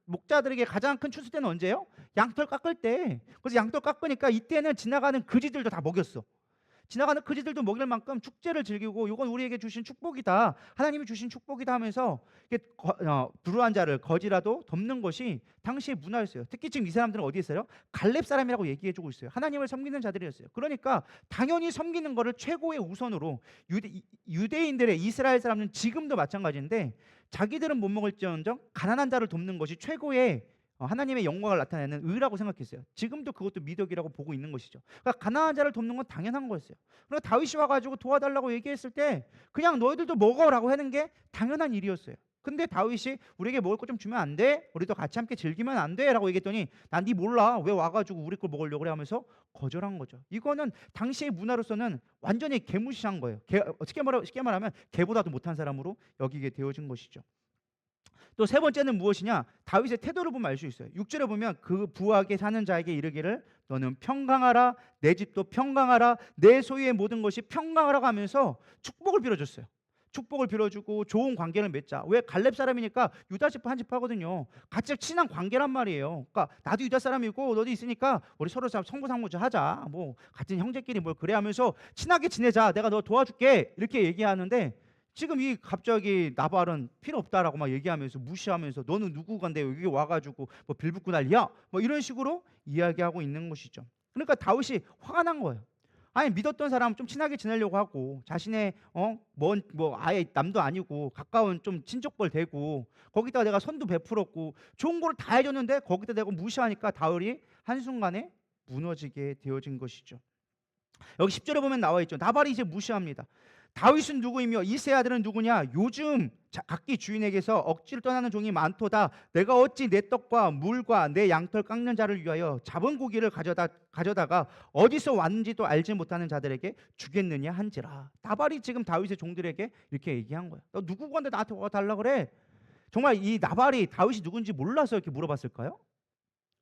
목자들에게 가장 큰 추수 때는 언제예요? 양털 깎을 때. 그래서 양털 깎으니까 이때는 지나가는 그지들도 다 먹였어. 지나가는 그지들도 먹일 만큼 축제를 즐기고 이건 우리에게 주신 축복이다. 하나님이 주신 축복이다 하면서 불우한 자를 거지라도 덮는 것이 당시의 문화였어요. 특히 지금 이 사람들은 어디에 있어요? 갈렙 사람이라고 얘기해주고 있어요. 하나님을 섬기는 자들이었어요. 그러니까 당연히 섬기는 것을 최고의 우선으로 유대인들의 이스라엘 사람은 지금도 마찬가지인데 자기들은 못 먹을지언정 가난한 자를 돕는 것이 최고의 하나님의 영광을 나타내는 의라고 생각했어요. 지금도 그것도 미덕이라고 보고 있는 것이죠. 그러니까 가난한 자를 돕는 건 당연한 거였어요. 그러니까 다윗이 와가지고 도와달라고 얘기했을 때 그냥 너희들도 먹어라고 하는 게 당연한 일이었어요. 근데 다윗이 우리에게 먹을 거 좀 주면 안 돼? 우리도 같이 함께 즐기면 안 돼? 라고 얘기했더니 난 네 몰라 왜 와가지고 우리 걸 먹으려고 그래 하면서 거절한 거죠. 이거는 당시의 문화로서는 완전히 개무시한 거예요. 쉽게 말하면 개보다도 못한 사람으로 여기게 되어진 것이죠. 또 세 번째는 무엇이냐? 다윗의 태도를 보면 알 수 있어요. 6절에 보면 그 부하게 사는 자에게 이르기를 너는 평강하라, 내 집도 평강하라, 내 소유의 모든 것이 평강하라고 하면서 축복을 빌어줬어요. 축복을 빌어주고 좋은 관계를 맺자. 왜? 갈렙 사람이니까 유다 집 한 집 하거든요. 같이 친한 관계란 말이에요. 그러니까 나도 유다 사람이고 너도 있으니까 우리 서로 성부상무자 하자. 뭐 같은 형제끼리 뭘 그래 하면서 친하게 지내자. 내가 너 도와줄게. 이렇게 얘기하는데 지금 이 갑자기 나발은 필요 없다라고 막 얘기하면서 무시하면서 너는 누구간데 여기 와가지고 뭐 빌붙고 난리야? 뭐 이런 식으로 이야기하고 있는 것이죠. 그러니까 다윗이 화가 난 거예요. 아니 믿었던 사람 좀 친하게 지내려고 하고 자신의 뭐 아예 남도 아니고 가까운 좀 친족벌 되고 거기다가 내가 선도 베풀었고 좋은 걸 다 해줬는데 거기다 내가 무시하니까 다윗이 한순간에 무너지게 되어진 것이죠. 여기 10절에 보면 나와 있죠. 나발이 이제 무시합니다. 다윗은 누구이며 이새의 아들은 누구냐? 요즘 각기 주인에게서 억지로 떠나는 종이 많도다. 내가 어찌 내 떡과 물과 내 양털 깎는 자를 위하여 잡은 고기를 가져다가 어디서 왔는지도 알지 못하는 자들에게 주겠느냐 한지라. 나발이 지금 다윗의 종들에게 이렇게 얘기한 거야. 너 누구건데 나한테 와달라 그래? 정말 이 나발이 다윗이 누군지 몰라서 이렇게 물어봤을까요?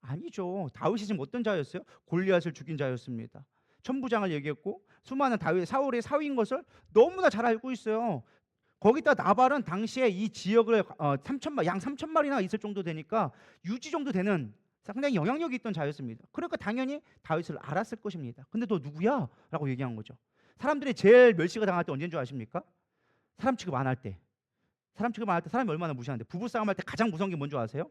아니죠. 다윗이 지금 어떤 자였어요? 골리앗을 죽인 자였습니다. 천부장을 얘기했고 수많은 사울의 사위인 것을 너무나 잘 알고 있어요. 거기다 나발은 당시에 이 지역을 양 3,000마리나 있을 정도 되니까 유지 정도 되는 상당히 영향력이 있던 자였습니다. 그러니까 당연히 다윗을 알았을 것입니다. 근데 너 누구야? 라고 얘기한 거죠. 사람들이 제일 멸시가 당할 때 언제인 줄 아십니까? 사람 취급 안 할 때. 사람 취급 안 할 때 사람이 얼마나 무시하는데 부부싸움 할 때 가장 무서운 게 뭔지 아세요?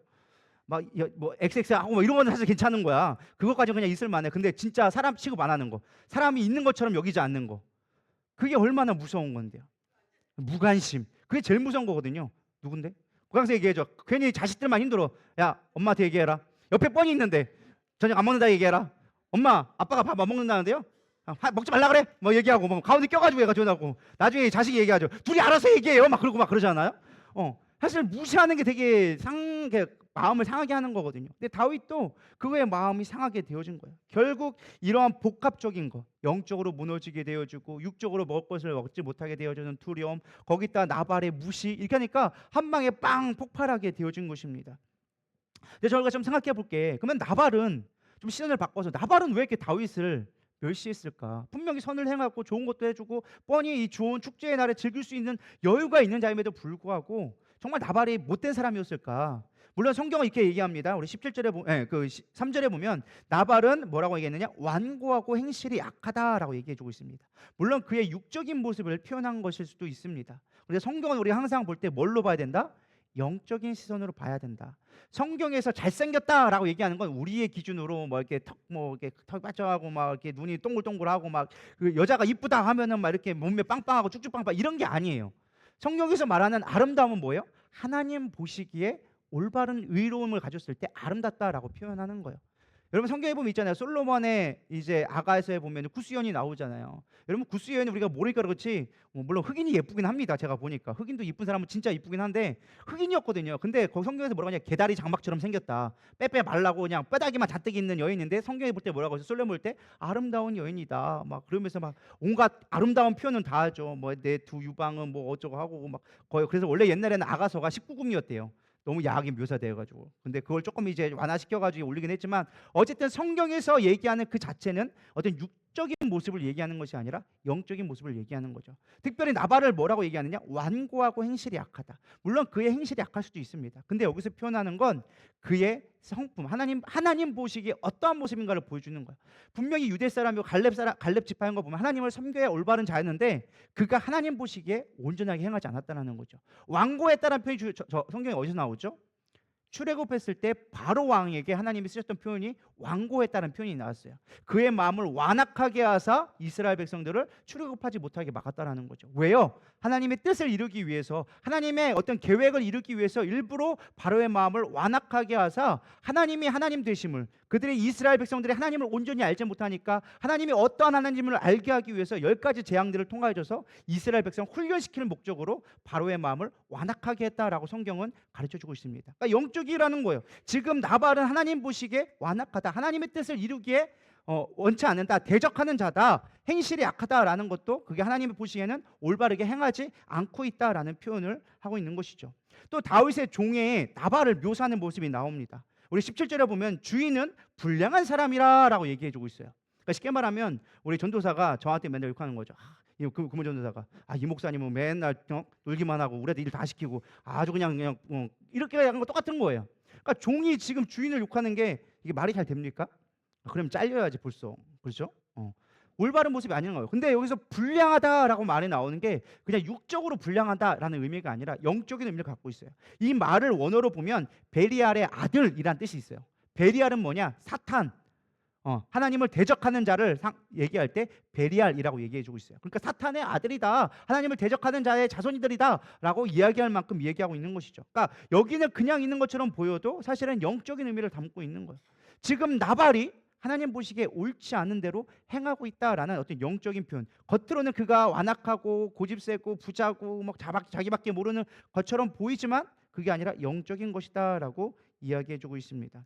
막 뭐 XX 하고 뭐 이런 건 사실 괜찮은 거야. 그것까지 그냥 있을 만해. 근데 진짜 사람 취급 안 하는 거, 사람이 있는 것처럼 여기지 않는 거, 그게 얼마나 무서운 건데요. 무관심. 그게 제일 무서운 거거든요. 누군데? 고강서 얘기해줘. 괜히 자식들만 힘들어. 야, 엄마한테 얘기해라. 옆에 뻔히 있는데 저녁 안 먹는다 얘기해라. 엄마, 아빠가 밥 안 먹는다는데요? 먹지 말라 그래. 뭐 얘기하고 뭐 가운데 껴가지고 얘가 전하고 나중에 자식이 얘기하죠. 둘이 알아서 얘기해요. 막 그러고 막 그러잖아요. 사실 무시하는 게 되게 마음을 상하게 하는 거거든요. 근데 다윗도 그거에 마음이 상하게 되어진 거예요. 결국 이러한 복합적인 거, 영적으로 무너지게 되어지고 육적으로 먹을 것을 먹지 못하게 되어지는 두려움, 거기다 나발의 무시, 이렇게 하니까 한 방에 빵 폭발하게 되어진 것입니다. 근데 저희가 좀 생각해 볼게. 그러면 나발은 좀 시선을 바꿔서 나발은 왜 이렇게 다윗을 멸시했을까? 분명히 선을 행하고 좋은 것도 해주고 뻔히 이 좋은 축제의 날에 즐길 수 있는 여유가 있는 자임에도 불구하고 정말 나발이 못된 사람이었을까? 물론 성경은 이렇게 얘기합니다. 우리 17절에 3절에 보면 나발은 뭐라고 얘기했느냐? 완고하고 행실이 약하다라고 얘기해주고 있습니다. 물론 그의 육적인 모습을 표현한 것일 수도 있습니다. 그런데 성경은 우리 항상 볼 때 뭘로 봐야 된다? 영적인 시선으로 봐야 된다. 성경에서 잘생겼다라고 얘기하는 건 우리의 기준으로 뭐 이렇게 턱 빠져하고 막 이렇게 눈이 동글동글하고 막 그 여자가 이쁘다 하면은 막 이렇게 몸매 빵빵하고 쭉쭉빵빵 이런 게 아니에요. 성경에서 말하는 아름다움은 뭐예요? 하나님 보시기에 올바른 의로움을 가졌을 때 아름답다라고 표현하는 거예요. 여러분 성경에 보면 있잖아요. 솔로몬의 이제 아가에서에 보면 구스연이 나오잖아요. 여러분 구스연이 우리가 모르니까 그렇지 물론 흑인이 예쁘긴 합니다. 제가 보니까 흑인도 이쁜 사람은 진짜 이쁘긴 한데 흑인이었거든요. 근데 거기 성경에서 뭐라고 하냐, 개다리 장막처럼 생겼다, 빼빼 말라고 그냥 뼈다귀만 잔뜩 있는 여인인데 성경에 볼 때 뭐라고 해서 솔로몬 볼 때 아름다운 여인이다 막 그러면서 막 온갖 아름다운 표현은 다 하죠. 뭐 내 두 유방은 뭐 어쩌고 하고 막 거의. 그래서 원래 옛날에는 아가서가 19금이었대요. 너무 야하게 묘사되어가지고. 근데 그걸 조금 이제 완화시켜가지고 올리긴 했지만 어쨌든 성경에서 얘기하는 그 자체는 어떤 육적인 모습을 얘기하는 것이 아니라 영적인 모습을 얘기하는 거죠. 특별히 나발을 뭐라고 얘기하느냐? 완고하고 행실이 약하다. 물론 그의 행실이 약할 수도 있습니다. 근데 여기서 표현하는 건 그의 성품, 하나님 보시기에 어떠한 모습인가를 보여주는 거예요. 분명히 유대 사람이고 갈렙 지파인 거 보면 하나님을 섬겨야 올바른 자였는데 그가 하나님 보시기에 온전하게 행하지 않았다는 거죠. 완고했다는 표현이 성경에 어디서 나오죠? 출애굽했을 때 바로 왕에게 하나님이 쓰셨던 표현이 완고했다는 표현이 나왔어요. 그의 마음을 완악하게 하사 이스라엘 백성들을 출애굽하지 못하게 막았다라는 거죠. 왜요? 하나님의 뜻을 이루기 위해서, 하나님의 어떤 계획을 이루기 위해서 일부러 바로의 마음을 완악하게 하사 하나님이 하나님 되심을, 그들의 이스라엘 백성들이 하나님을 온전히 알지 못하니까 하나님이 어떠한 하나님을 알게 하기 위해서 10가지 재앙들을 통하여서 이스라엘 백성 훈련시키는 목적으로 바로의 마음을 완악하게 했다라고 성경은 가르쳐주고 있습니다. 그러니까 영적이라는 거예요. 지금 나발은 하나님 보시기에 완악하다, 하나님의 뜻을 이루기에 원치 않는다, 대적하는 자다, 행실이 약하다라는 것도 그게 하나님이 보시기에는 올바르게 행하지 않고 있다라는 표현을 하고 있는 것이죠. 또 다윗의 종의 나발을 묘사하는 모습이 나옵니다. 우리 17절에 보면 주인은 불량한 사람이라라고 얘기해주고 있어요. 그러니까 쉽게 말하면 우리 전도사가 저한테 맨날 욕하는 거죠. 그모 전도사가 이 목사님은 맨날 놀기만 하고 우리한테 일 다 시키고 아주 그냥 이렇게 하는 거 똑같은 거예요. 그러니까 종이 지금 주인을 욕하는 게 이게 말이 잘 됩니까? 그럼 잘려야지 벌써. 그렇죠? 올바른 모습이 아닌 거예요. 근데 여기서 불량하다라고 말이 나오는 게 그냥 육적으로 불량하다라는 의미가 아니라 영적인 의미를 갖고 있어요. 이 말을 원어로 보면 베리알의 아들이란 뜻이 있어요. 베리알은 뭐냐? 사탄. 하나님을 대적하는 자를 얘기할 때 베리알이라고 얘기해주고 있어요. 그러니까 사탄의 아들이다, 하나님을 대적하는 자의 자손이들이다라고 이야기할 만큼 얘기하고 있는 것이죠. 그러니까 여기는 그냥 있는 것처럼 보여도 사실은 영적인 의미를 담고 있는 거예요. 지금 나발이 하나님 보시기에 옳지 않은 대로 행하고 있다라는 어떤 영적인 표현. 겉으로는 그가 완악하고 고집세고 부자고 막 자기밖에 모르는 것처럼 보이지만 그게 아니라 영적인 것이다라고 이야기해주고 있습니다.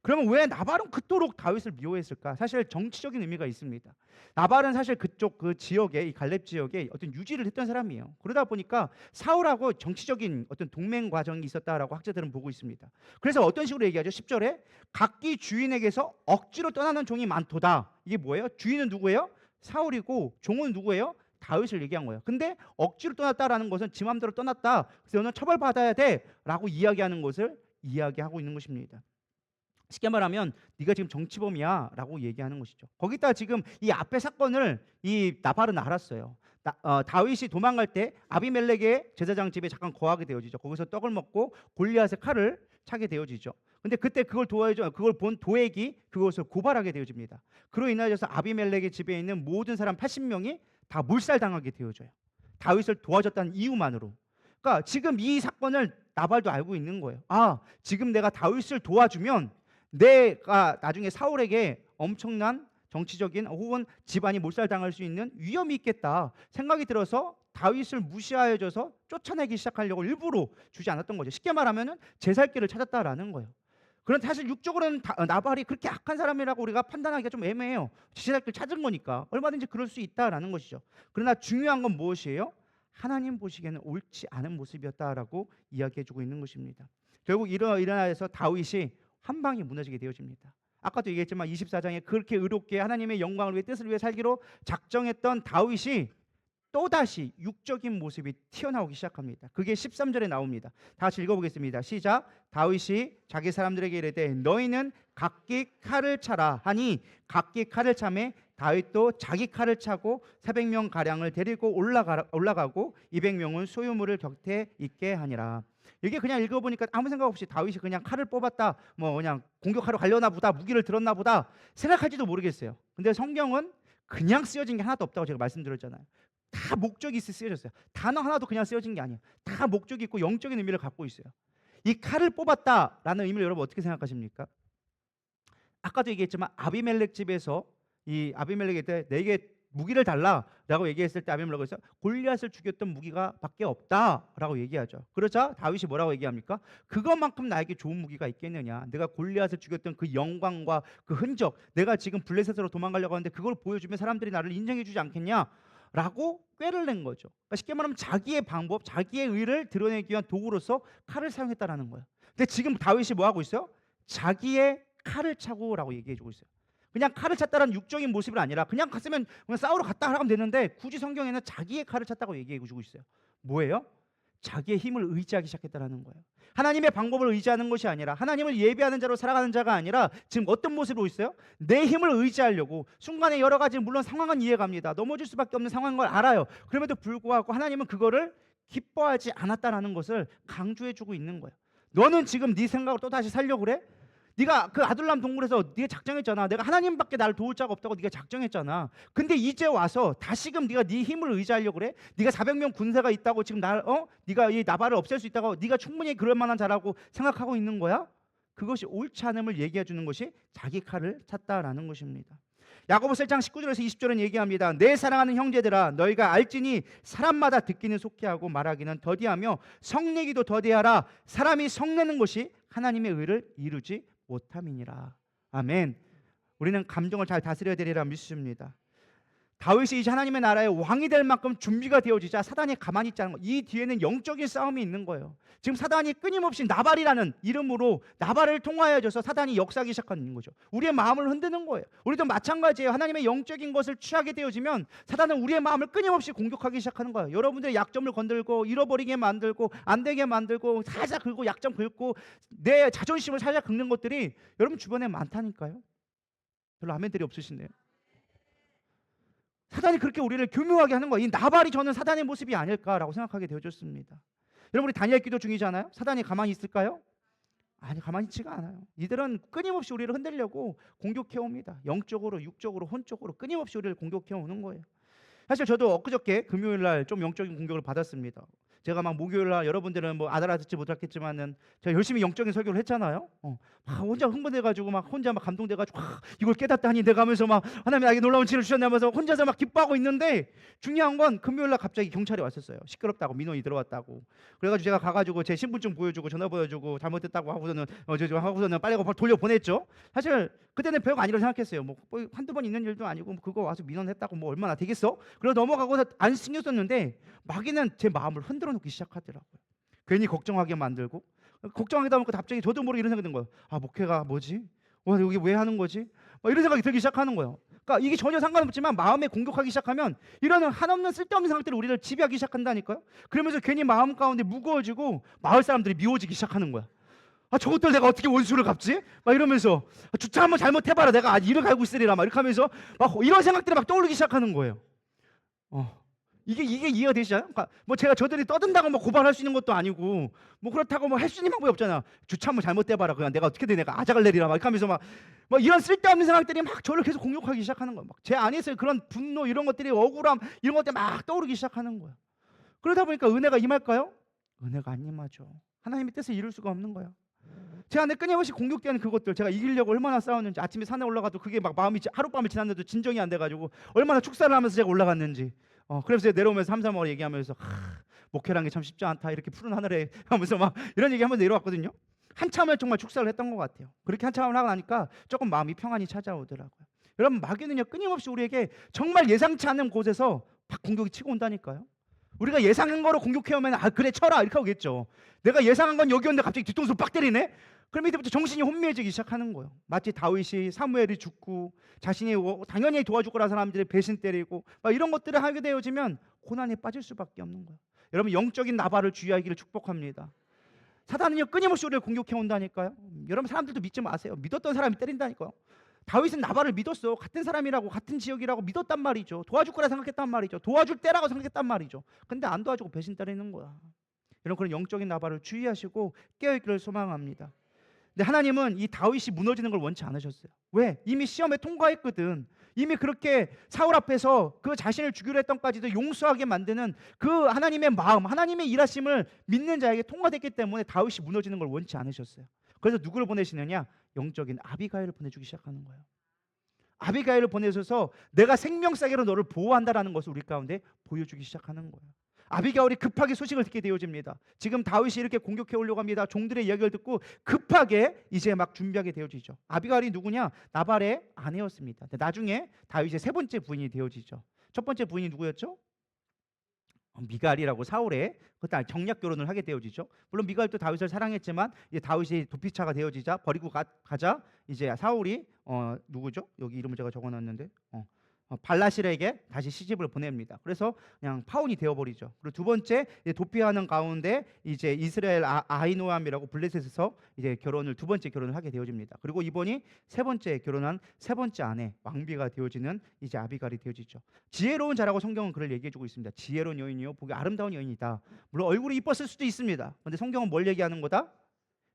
그러면 왜 나발은 그토록 다윗을 미워했을까? 사실 정치적인 의미가 있습니다. 나발은 사실 그쪽 그 지역에, 이 갈렙 지역에 어떤 유지를 했던 사람이에요. 그러다 보니까 사울하고 정치적인 어떤 동맹 과정이 있었다라고 학자들은 보고 있습니다. 그래서 어떤 식으로 얘기하죠? 10절에 각기 주인에게서 억지로 떠나는 종이 많도다. 이게 뭐예요? 주인은 누구예요? 사울이고 종은 누구예요? 다윗을 얘기한 거예요. 근데 억지로 떠났다라는 것은 지 맘대로 떠났다, 그래서 너는 처벌받아야 돼라고 이야기하는 것을 이야기하고 있는 것입니다. 쉽게 말하면 네가 지금 정치범이야 라고 얘기하는 것이죠. 거기다 지금 이 앞에 사건을 이 나발은 알았어요. 다윗이 도망갈 때 아비멜렉의 제사장 집에 잠깐 거하게 되어지죠. 거기서 떡을 먹고 골리앗의 칼을 차게 되어지죠. 근데 그때 그걸 본 도액이 그것을 고발하게 되어집니다. 그로 인하여서 아비멜렉의 집에 있는 모든 사람 80명이 다 몰살당하게 되어져요. 다윗을 도와줬다는 이유만으로. 그러니까 지금 이 사건을 나발도 알고 있는 거예요. 지금 내가 다윗을 도와주면 내가 나중에 사울에게 엄청난 정치적인 혹은 집안이 몰살당할 수 있는 위험이 있겠다 생각이 들어서 다윗을 무시하여져서 쫓아내기 시작하려고 일부러 주지 않았던 거죠. 쉽게 말하면 제 살 길을 찾았다라는 거예요. 그런데 사실 육적으로는 나발이 그렇게 악한 사람이라고 우리가 판단하기가 좀 애매해요. 제 살 길 찾은 거니까 얼마든지 그럴 수 있다라는 것이죠. 그러나 중요한 건 무엇이에요? 하나님 보시기에는 옳지 않은 모습이었다라고 이야기해주고 있는 것입니다. 결국 일어나서 다윗이 한 방에 무너지게 되어집니다. 아까도 얘기했지만 24장에 그렇게 의롭게 하나님의 영광을 위해 뜻을 위해 살기로 작정했던 다윗이 또다시 육적인 모습이 튀어나오기 시작합니다. 그게 13절에 나옵니다. 다 같이 읽어보겠습니다. 시작. 다윗이 자기 사람들에게 이르되 너희는 각기 칼을 차라 하니 각기 칼을 차매 다윗도 자기 칼을 차고 400명 가량을 데리고 올라가고 200명은 소유물을 곁에 있게 하니라. 이게 그냥 읽어보니까 아무 생각 없이 다윗이 그냥 칼을 뽑았다, 뭐 그냥 공격하러 가려나 보다, 무기를 들었나 보다 생각할지도 모르겠어요. 근데 성경은 그냥 쓰여진 게 하나도 없다고 제가 말씀드렸잖아요. 다 목적이 있어 쓰여졌어요. 단어 하나도 그냥 쓰여진 게 아니에요. 다 목적이 있고 영적인 의미를 갖고 있어요. 이 칼을 뽑았다라는 의미를 여러분 어떻게 생각하십니까? 아까도 얘기했지만 아비멜렉 집에서 이 아비멜렉한테 내게 무기를 달라라고 얘기했을 때 아비멜렉에서 골리앗을 죽였던 무기가 밖에 없다라고 얘기하죠. 그러자 다윗이 뭐라고 얘기합니까? 그것만큼 나에게 좋은 무기가 있겠느냐? 내가 골리앗을 죽였던 그 영광과 그 흔적, 내가 지금 블레셋으로 도망가려고 하는데 그걸 보여주면 사람들이 나를 인정해주지 않겠냐? 라고 꾀를 낸 거죠. 그러니까 쉽게 말하면 자기의 방법, 자기의 의를 드러내기 위한 도구로서 칼을 사용했다라는 거예요. 근데 지금 다윗이 뭐 하고 있어요? 자기의 칼을 차고라고 얘기해주고 있어요. 그냥 칼을 찾다라는 육적인 모습이 아니라 그냥 갔으면 그냥 싸우러 갔다 하면 되는데 굳이 성경에는 자기의 칼을 찾다고 얘기해주고 있어요. 뭐예요? 자기의 힘을 의지하기 시작했다라는 거예요. 하나님의 방법을 의지하는 것이 아니라 하나님을 예배하는 자로 살아가는 자가 아니라 지금 어떤 모습으로 있어요? 내 힘을 의지하려고 순간에 여러 가지 물론 상황은 이해갑니다. 넘어질 수밖에 없는 상황인 걸 알아요. 그럼에도 불구하고 하나님은 그거를 기뻐하지 않았다라는 것을 강조해주고 있는 거예요. 너는 지금 네 생각을 또 다시 살려고 그래? 네가 그 아둘람 동굴에서 네가 작정했잖아. 내가 하나님밖에 나를 도울 자가 없다고 네가 작정했잖아. 근데 이제 와서 다시금 네가 네 힘을 의지하려고 그래? 네가 400명 군사가 있다고 지금 네가 이 나발을 없앨 수 있다고 네가 충분히 그럴 만한 자라고 생각하고 있는 거야? 그것이 옳지 않음을 얘기해 주는 것이 자기 칼을 찾다라는 것입니다. 야고보서 1장 19절에서 20절은 얘기합니다. 내 사랑하는 형제들아 너희가 알지니 사람마다 듣기는 속히하고 말하기는 더디하며 성내기도 더디하라. 사람이 성내는 것이 하나님의 의를 이루지 못함이니라. 아멘. 우리는 감정을 잘 다스려야 되리라 믿습니다. 다윗이 이제 하나님의 나라의 왕이 될 만큼 준비가 되어지자 사단이 가만히 있지 않은 거. 이 뒤에는 영적인 싸움이 있는 거예요. 지금 사단이 끊임없이 나발이라는 이름으로 나발을 통하여져서 사단이 역사하기 시작하는 거죠. 우리의 마음을 흔드는 거예요. 우리도 마찬가지예요. 하나님의 영적인 것을 취하게 되어지면 사단은 우리의 마음을 끊임없이 공격하기 시작하는 거예요. 여러분들의 약점을 건들고 잃어버리게 만들고 안 되게 만들고 살짝 긁고 약점 긁고 내 자존심을 살짝 긁는 것들이 여러분 주변에 많다니까요. 별로 아멘들이 없으신데요. 사단이 그렇게 우리를 교묘하게 하는 거예요. 이 나발이 저는 사단의 모습이 아닐까라고 생각하게 되어졌습니다. 여러분 우리 다니엘 기도 중이잖아요. 사단이 가만히 있을까요? 아니 가만히 있지가 않아요. 이들은 끊임없이 우리를 흔들려고 공격해 옵니다. 영적으로 육적으로 혼적으로 끊임없이 우리를 공격해 오는 거예요. 사실 저도 엊그저께 금요일날 좀 영적인 공격을 받았습니다. 제가 막 목요일날 여러분들은 뭐 알아듣지 못했겠지만은 제가 열심히 영적인 설교를 했잖아요. 막 혼자 흥분돼가지고 막 혼자 막 감동돼가지고 이걸 깨닫다니 내가 하면서 막 하나님 나에게 놀라운 지혜를 주셨냐면서 혼자서 막 기뻐하고 있는데 중요한 건 금요일날 갑자기 경찰이 왔었어요. 시끄럽다고 민원이 들어왔다고. 그래가지고 제가 가가지고 제 신분증 보여주고 전화 보여주고 잘못됐다고 하고서는 하고서는 빨리 돌려 보냈죠. 사실 그때는 별거 아니라고 생각했어요. 뭐 한두 번 있는 일도 아니고 그거 와서 민원했다고 뭐 얼마나 되겠어? 그래서 넘어가고서 안 신경 썼는데 마귀는 제 마음을 흔들어 놓기 시작하더라고요. 괜히 걱정하게 만들고 걱정하다 보니까 갑자기 저도 모르게 이런 생각이 든 거예요. 아 목회가 뭐지? 여기 왜 하는 거지? 이런 생각이 들기 시작하는 거예요. 그러니까 이게 전혀 상관없지만 마음에 공격하기 시작하면 이런 한없는 쓸데없는 생각들이 우리를 지배하기 시작한다니까요. 그러면서 괜히 마음 가운데 무거워지고 마을 사람들이 미워지기 시작하는 거야. 저것들 내가 어떻게 원수를 갚지? 막 이러면서 주차 한번 잘못해봐라 내가 이를 갈고 있으리라 막 이렇게 하면서 막 이런 생각들이 막 떠오르기 시작하는 거예요. 이게 이해가 되시나요? 그러니까 뭐 제가 저들이 떠든다고 뭐 고발할 수 있는 것도 아니고 뭐 그렇다고 뭐 할 수 있는 방법이 없잖아. 주차 한번 잘못해봐라 그냥 내가 어떻게든 내가 아작을 내리라 막 이렇게 하면서 막 이런 쓸데없는 생각들이 막 저를 계속 공격하기 시작하는 거예요. 막 제 안에서 그런 분노 이런 것들이 억울함 이런 것들이 막 떠오르기 시작하는 거예요. 그러다 보니까 은혜가 임할까요? 은혜가 안 임하죠. 하나님의 뜻을 이룰 수가 없는 거예요. 제 안에 끊임없이 공격되는 그것들 제가 이기려고 얼마나 싸웠는지 아침에 산에 올라가도 그게 막 마음이 하룻밤을 지났는데도 진정이 안 돼가지고 얼마나 축사를 하면서 제가 올라갔는지 그래서 내려오면서 삼삼오오 얘기하면서 목회라는 게 참 쉽지 않다 이렇게 푸른 하늘에 하면서 막 이런 얘기하면서 내려왔거든요. 한참을 정말 축사를 했던 것 같아요. 그렇게 한참을 하고 나니까 조금 마음이 평안이 찾아오더라고요. 여러분 마귀는요 끊임없이 우리에게 정말 예상치 않은 곳에서 막 공격이 치고 온다니까요. 우리가 예상한 거로 공격해오면 그래 쳐라 이렇게 하겠죠. 내가 예상한 건 여기였는데 갑자기 뒤통수 빡 때리네. 그럼 이때부터 정신이 혼미해지기 시작하는 거예요. 마치 다윗이 사무엘이 죽고 자신이 당연히 도와줄 거라 사람들이 배신 때리고 막 이런 것들을 하게 되어지면 고난에 빠질 수밖에 없는 거예요. 여러분 영적인 나발을 주의하기를 축복합니다. 사단은요 끊임없이 우리를 공격해 온다니까요. 여러분 사람들도 믿지 마세요. 믿었던 사람이 때린다니까요. 다윗은 나발을 믿었어. 같은 사람이라고 같은 지역이라고 믿었단 말이죠. 도와줄 거라 생각했단 말이죠. 도와줄 때라고 생각했단 말이죠. 근데 안 도와주고 배신 때리는 거야. 여러분 그런 영적인 나발을 주의하시고 깨어있기를 소망합니다. 근데 하나님은 이 다윗이 무너지는 걸 원치 않으셨어요. 왜? 이미 시험에 통과했거든. 이미 그렇게 사울 앞에서 그 자신을 죽이려 했던까지도 용서하게 만드는 그 하나님의 마음, 하나님의 일하심을 믿는 자에게 통과됐기 때문에 다윗이 무너지는 걸 원치 않으셨어요. 그래서 누구를 보내시느냐? 영적인 아비가일을 보내주기 시작하는 거예요. 아비가일을 보내셔서 내가 생명싸게로 너를 보호한다라는 것을 우리 가운데 보여주기 시작하는 거예요. 아비가일이 급하게 소식을 듣게 되어집니다. 지금 다윗이 이렇게 공격해 오려고 합니다. 종들의 이야기를 듣고 급하게 이제 막 준비하게 되어지죠. 아비가일이 누구냐? 나발의 아내였습니다. 나중에 다윗의 세 번째 부인이 되어지죠. 첫 번째 부인이 누구였죠? 미갈이라고 사울의 그때 정략 결혼을 하게 되어지죠. 물론 미갈도 다윗을 사랑했지만 이제 다윗이 도피차가 되어지자 버리고 가자 이제 사울이 누구죠? 여기 이름을 제가 적어놨는데 발라실에게 다시 시집을 보냅니다. 그래서 그냥 파혼이 되어버리죠. 그리고 두 번째 이제 도피하는 가운데 이제 이스라엘 아히노암이라고 블레셋에서 이제 두 번째 결혼을 하게 되어집니다. 그리고 이번이 세 번째 결혼한 세 번째 아내 왕비가 되어지는 이제 아비갈이 되어지죠. 지혜로운 자라고 성경은 그를 얘기해주고 있습니다. 지혜로운 여인이요 보기 아름다운 여인이다. 물론 얼굴이 이뻤을 수도 있습니다. 그런데 성경은 뭘 얘기하는 거다?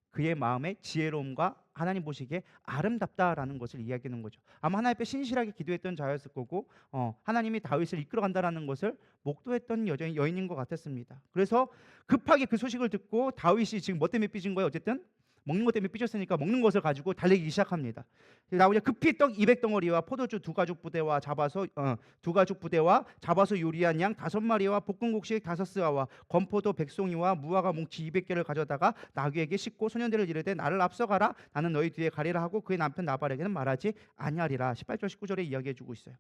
그의 마음의 지혜로움과 하나님 보시기에 아름답다라는 것을 이야기하는 거죠. 아마 하나님 앞에 신실하게 기도했던 자였을 거고 하나님이 다윗을 이끌어간다라는 것을 목도했던 여인인 것 같았습니다. 그래서 급하게 그 소식을 듣고 다윗이 지금 뭐 때문에 삐진 거예요? 어쨌든 먹는 것 때문에 삐졌으니까 먹는 것을 가지고 달리기 시작합니다. 나오자 급히 떡 200덩어리와 포도주 두 가죽 부대와 잡아서 요리한 양 5마리와 볶은 곡식 5스와와 건포도 100송이와 무화과 뭉치 200개를 가져다가 나귀에게 싣고 소년들을 이르되 나를 앞서가라 나는 너희 뒤에 가리라 하고 그의 남편 나발에게는 말하지 아니하리라. 18절 19절에 이야기해주고 있어요.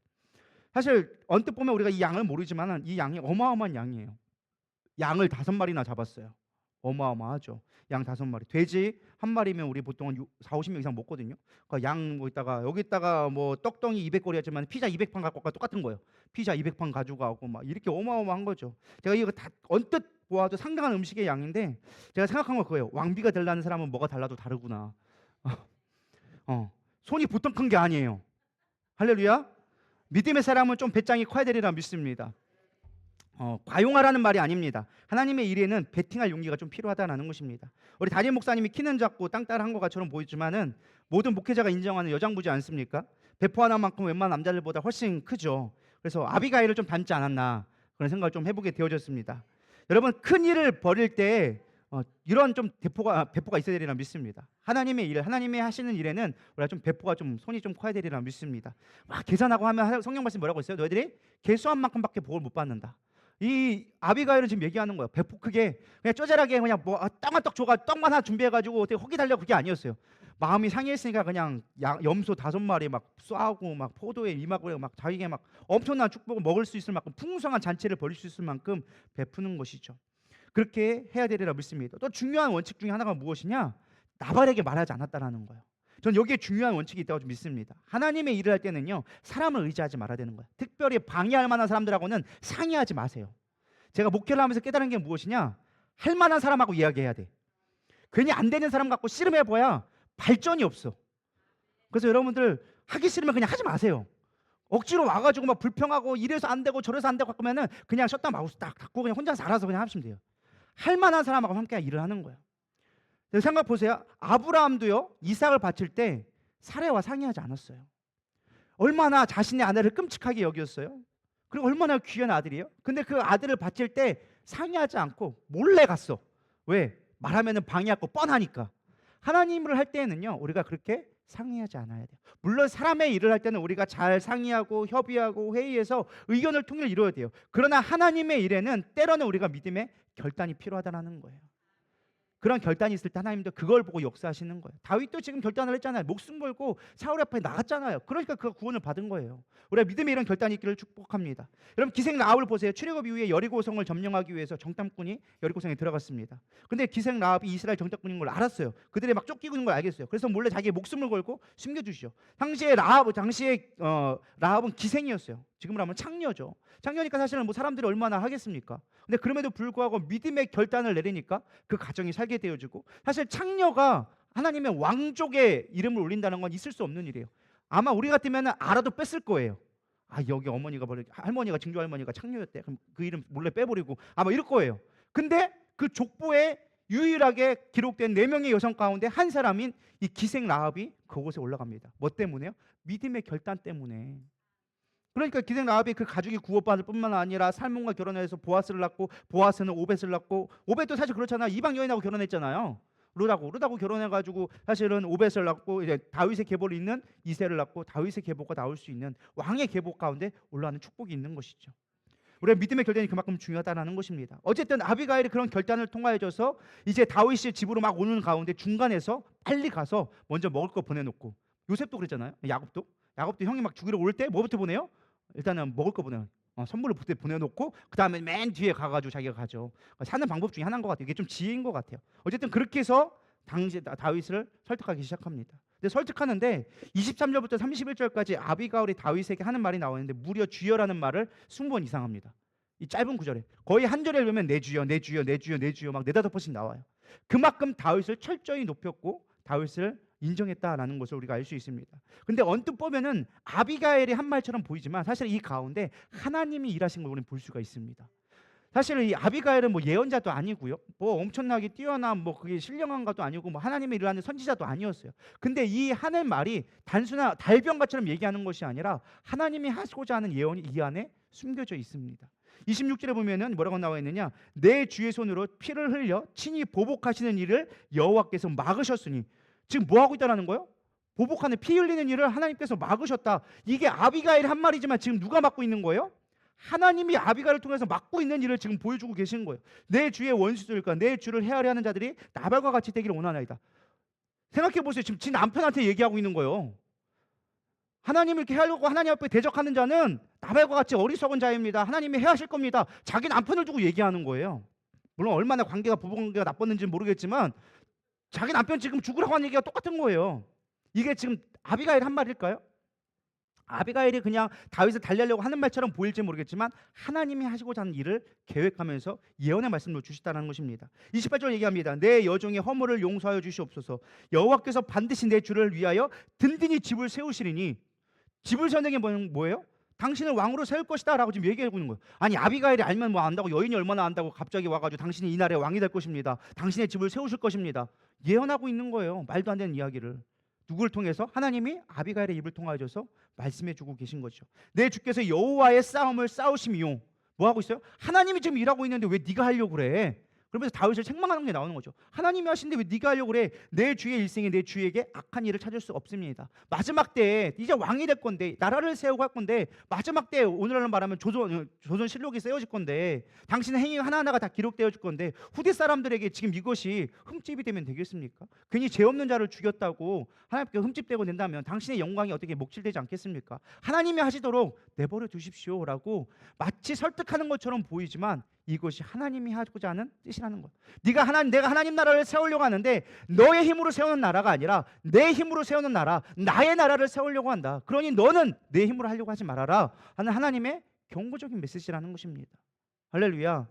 사실 언뜻 보면 우리가 이 양을 모르지만 이 양이 어마어마한 양이에요. 양을 5마리나 잡았어요. 어마어마하죠. 양 5마리. 돼지 한 마리면 우리 보통 4, 50명 이상 먹거든요. 그러니까 양 여기다가 뭐 떡덩이 200거리였지만 피자 200판 갖고 가 똑같은 거예요. 피자 200판 가져가고 막 이렇게 어마어마한 거죠. 제가 이거 다 언뜻 보아도 상당한 음식의 양인데 제가 생각한 건 그거예요. 왕비가 되려는 사람은 뭐가 달라도 다르구나. 손이 보통 큰 게 아니에요. 할렐루야. 믿음의 사람은 좀 배짱이 커야 되리라 믿습니다. 과용하라는 말이 아닙니다. 하나님의 일에는 베팅할 용기가 좀 필요하다는 것입니다. 우리 담임 목사님이 키는 작고 땅따라한 것처럼 보이지만은 모든 목회자가 인정하는 여장부지 않습니까? 배포 하나만큼 웬만한 남자들보다 훨씬 크죠. 그래서 아비가일을 좀 닮지 않았나 그런 생각을 좀 해보게 되어졌습니다. 여러분 큰 일을 벌일 때 이런 좀 배포가 있어야 되리라 믿습니다. 하나님의 일, 하나님의 하시는 일에는 우리가 좀 배포가 좀 손이 좀 커야 되리라 믿습니다. 막 계산하고 하면 성경 말씀 뭐라고 했어요? 너희들이 계수한 만큼밖에 복을 못 받는다. 이 아비가일은 지금 얘기하는 거예요. 배포 크게 그냥 쪼잘하게 그냥 뭐 땅한 떡 줘가 떡만 하나 준비해가지고 어떻게 허기 달려 그게 아니었어요. 마음이 상했으니까 그냥 염소 5마리 막 쏴고 막 포도에 임하고 막 자기에게 막 엄청난 축복을 먹을 수 있을 만큼 풍성한 잔치를 벌일 수 있을 만큼 베푸는 것이죠. 그렇게 해야 되리라 믿습니다. 또 중요한 원칙 중에 하나가 무엇이냐? 나발에게 말하지 않았다라는 거예요. 저는 여기에 중요한 원칙이 있다고 좀 믿습니다. 하나님의 일을 할 때는요 사람을 의지하지 말아야 되는 거예요. 특별히 방해할 만한 사람들하고는 상의하지 마세요. 제가 목회를 하면서 깨달은 게 무엇이냐? 할 만한 사람하고 이야기해야 돼. 괜히 안 되는 사람 갖고 씨름해봐야 발전이 없어. 그래서 여러분들 하기 싫으면 그냥 하지 마세요. 억지로 와가지고 막 불평하고 이래서 안 되고 저래서 안 되고 하면은 그냥 셧다운 마우스 딱 닫고 그냥 혼자서 알아서 그냥 하시면 돼요. 할 만한 사람하고 함께 일을 하는 거예요. 생각 보세요. 아브라함도요 이삭을 바칠 때 사레와 상의하지 않았어요. 얼마나 자신의 아내를 끔찍하게 여겼어요. 그리고 얼마나 귀한 아들이에요. 근데 그 아들을 바칠 때 상의하지 않고 몰래 갔어. 왜? 말하면 방해할 거 뻔하니까. 하나님을 할 때에는요 우리가 그렇게 상의하지 않아야 돼요. 물론 사람의 일을 할 때는 우리가 잘 상의하고 협의하고 회의해서 의견을 통일 이루어야 돼요. 그러나 하나님의 일에는 때로는 우리가 믿음의 결단이 필요하다는 거예요. 그런 결단이 있을 때 하나님도 그걸 보고 역사하시는 거예요. 다윗도 지금 결단을 했잖아요. 목숨 걸고 사울 앞에 나갔잖아요. 그러니까 그가 구원을 받은 거예요. 우리가 믿음의 이런 결단이 있기를 축복합니다. 여러분 기생 라합을 보세요. 출애굽 이후에 여리고성을 점령하기 위해서 정탐꾼이 여리고성에 들어갔습니다. 근데 기생 라합이 이스라엘 정탐꾼인 걸 알았어요. 그들이 막 쫓기고 있는 걸 알겠어요. 그래서 몰래 자기의 목숨을 걸고 숨겨주시죠. 당시에 라합은 기생이었어요. 지금으로 하면 창녀죠. 창녀니까 사실은 뭐 사람들이 얼마나 하겠습니까? 근데 그럼에도 불구하고 믿음의 결단을 내리니까 그 가정이 살게 되어지고, 사실 창녀가 하나님의 왕족의 이름을 올린다는 건 있을 수 없는 일이에요. 아마 우리 같으면 알아도 뺐을 거예요. 아, 여기 할머니가 증조 할머니가 창녀였대. 그럼 그 이름 몰래 빼버리고 아마 이럴 거예요. 근데 그 족보에 유일하게 기록된 4명의 여성 가운데 한 사람인 이 기생 라합이 그곳에 올라갑니다. 뭐 때문에요? 믿음의 결단 때문에. 그러니까 기생 라합이 그 가족이 구원받을 뿐만 아니라 살몬과 결혼해서 보아스를 낳고, 보아스는 오벳을 낳고, 오벳도 사실 그렇잖아요. 이방 여인하고 결혼했잖아요. 룻하고 결혼해가지고 사실은 오벳을 낳고 이제 다윗의 계보를 잇는 이새를 낳고 다윗의 계보가 나올 수 있는 왕의 계보 가운데 올라가는 축복이 있는 것이죠. 우리의 믿음의 결단이 그만큼 중요하다는 것입니다. 어쨌든 아비가일이 그런 결단을 통하여져서 이제 다윗이 집으로 막 오는 가운데 중간에서 빨리 가서 먼저 먹을 거 보내놓고, 요셉도 그랬잖아요. 야곱도 형이 막 죽이러 올 때 뭐부터 보내요? 일단은 먹을 거 보내요. 선물을 보내놓고 그 다음에 맨 뒤에 가가지고 자기가 가죠. 사는 방법 중에 하나인 것 같아요. 이게 좀 지혜인 것 같아요. 어쨌든 그렇게 해서 당시 다윗을 설득하기 시작합니다. 근데 설득하는데 23절부터 31절까지 아비가일이 다윗에게 하는 말이 나오는데 무려 주여라는 말을 20번 이상 합니다. 이 짧은 구절에 거의 한 절에 보면 내 주여 내 주여 내 주여 내 주여 막 네다섯 번씩 나와요. 그만큼 다윗을 철저히 높였고 다윗을 인정했다라는 것을 우리가 알 수 있습니다. 근데 언뜻 보면은 아비가일이 한 말처럼 보이지만 사실 이 가운데 하나님이 일하신 걸 우리는 볼 수가 있습니다. 사실 이 아비가일은 뭐 예언자도 아니고요, 뭐 엄청나게 뛰어난 뭐 그게 신령한 것도 아니고 뭐 하나님의 일을 하는 선지자도 아니었어요. 근데 이 하는 말이 단순한 달변가처럼 얘기하는 것이 아니라 하나님이 하시고자 하는 예언이 이 안에 숨겨져 있습니다. 26절에 보면은 뭐라고 나와 있느냐, 내 주의 손으로 피를 흘려 친히 보복하시는 일을 여호와께서 막으셨으니, 지금 뭐 하고 있다라는 거예요? 보복하는 피 흘리는 일을 하나님께서 막으셨다. 이게 아비가일 한 말이지만 지금 누가 막고 있는 거예요? 하나님이 아비가일을 통해서 막고 있는 일을 지금 보여주고 계신 거예요. 내 주의 원수들과 내 주를 헤아려 하는 자들이 나발과 같이 되기를 원하나이다. 생각해 보세요. 지금 지 남편한테 얘기하고 있는 거예요. 하나님을 이렇게 하려고 하나님 앞에 대적하는 자는 나발과 같이 어리석은 자입니다. 하나님이 해하실 겁니다. 자기 남편을 두고 얘기하는 거예요. 물론 얼마나 부부관계가 나빴는지는 모르겠지만 자기 남편 지금 죽으라고 하는 얘기가 똑같은 거예요. 이게 지금 아비가일 한 말일까요? 아비가일이 그냥 다윗을 달래려고 하는 말처럼 보일지 모르겠지만 하나님이 하시고자 하는 일을 계획하면서 예언의 말씀을 주시다는 것입니다. 28절 얘기합니다. 내 여종의 허물을 용서하여 주시옵소서. 여호와께서 반드시 내 주를 위하여 든든히 집을 세우시리니, 집을 세우는 게 뭐예요? 당신을 왕으로 세울 것이다 라고 지금 얘기하고 있는 거예요. 아니 아비가일이 알면 뭐 안다고, 여인이 얼마나 안다고 갑자기 와가지고 당신이 이 나라의 왕이 될 것입니다, 당신의 집을 세우실 것입니다, 예언하고 있는 거예요. 말도 안 되는 이야기를 누구를 통해서? 하나님이 아비가일의 입을 통하여서 말씀해주고 계신 거죠. 내 주께서 여호와의 싸움을 싸우심이요. 뭐 하고 있어요? 하나님이 지금 일하고 있는데 왜 네가 하려고 그래? 그러면서 다윗을 책망하는 게 나오는 거죠. 하나님이 하시는데 왜 네가 하려고 그래? 내 주의 일생에 내 주에게 악한 일을 찾을 수 없습니다. 마지막 때에 이제 왕이 될 건데, 나라를 세우고 할 건데, 마지막 때에 오늘날로 말하면 조선실록이 쓰여질 건데, 당신의 행위 하나하나가 다 기록되어질 건데 후대 사람들에게 지금 이것이 흠집이 되면 되겠습니까? 괜히 죄 없는 자를 죽였다고 하나님께 흠집되고 된다면 당신의 영광이 어떻게 목칠되지 않겠습니까? 하나님이 하시도록 내버려 두십시오라고 마치 설득하는 것처럼 보이지만 이것이 하나님이 하고자 하는 뜻이라는 것. 내가 하나님 나라를 세우려고 하는데 너의 힘으로 세우는 나라가 아니라 내 힘으로 세우는 나라, 나의 나라를 세우려고 한다. 그러니 너는 내 힘으로 하려고 하지 말아라 하는 하나님의 경고적인 메시지라는 것입니다. 할렐루야.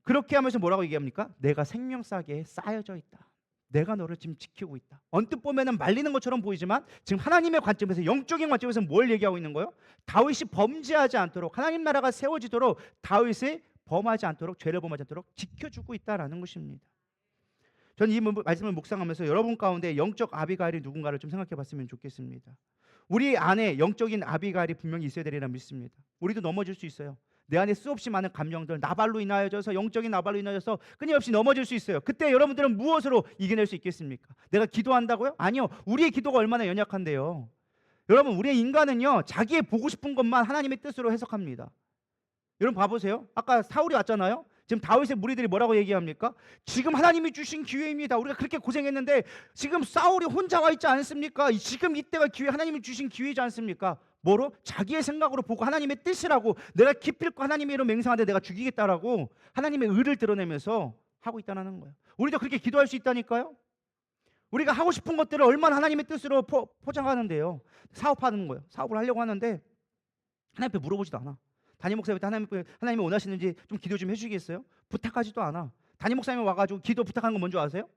그렇게 하면서 뭐라고 얘기합니까? 내가 생명싸게 쌓여져 있다. 내가 너를 지금 지키고 있다. 언뜻 보면은 말리는 것처럼 보이지만 지금 하나님의 관점에서, 영적인 관점에서 뭘 얘기하고 있는 거예요? 다윗이 범죄하지 않도록, 하나님 나라가 세워지도록 다윗이 범하지 않도록, 죄를 범하지 않도록 지켜주고 있다라는 것입니다. 저는 이 말씀을 묵상하면서 여러분 가운데 영적 아비가일이 누군가를 좀 생각해 봤으면 좋겠습니다. 우리 안에 영적인 아비가일이 분명히 있어야 되리라 믿습니다. 우리도 넘어질 수 있어요. 내 안에 수없이 많은 감정들, 나발로 인하여져서, 영적인 나발로 인하여서 끊임없이 넘어질 수 있어요. 그때 여러분들은 무엇으로 이겨낼 수 있겠습니까? 내가 기도한다고요? 아니요. 우리의 기도가 얼마나 연약한데요. 여러분, 우리의 인간은요, 자기의 보고 싶은 것만 하나님의 뜻으로 해석합니다. 여러분 봐보세요. 아까 사울이 왔잖아요. 지금 다윗의 무리들이 뭐라고 얘기합니까? 지금 하나님이 주신 기회입니다. 우리가 그렇게 고생했는데 지금 사울이 혼자 와 있지 않습니까? 지금 이때가 기회, 하나님이 주신 기회이지 않습니까? 뭐로? 자기의 생각으로 보고 하나님의 뜻이라고, 내가 기필코 하나님의 이름 맹세하는데 내가 죽이겠다라고 하나님의 의를 드러내면서 하고 있다는 거예요. 우리도 그렇게 기도할 수 있다니까요. 우리가 하고 싶은 것들을 얼마나 하나님의 뜻으로 포장하는데요. 사업하는 거예요. 사업을 하려고 하는데 하나님께 물어보지도 않아. 담임 목사님한테 하나님이 원하시는지 좀 기도 좀 해주시겠어요? 부탁하지도 않아. 담임 목사님이 와가지고 기도 부탁하는 건 뭔지 아세요?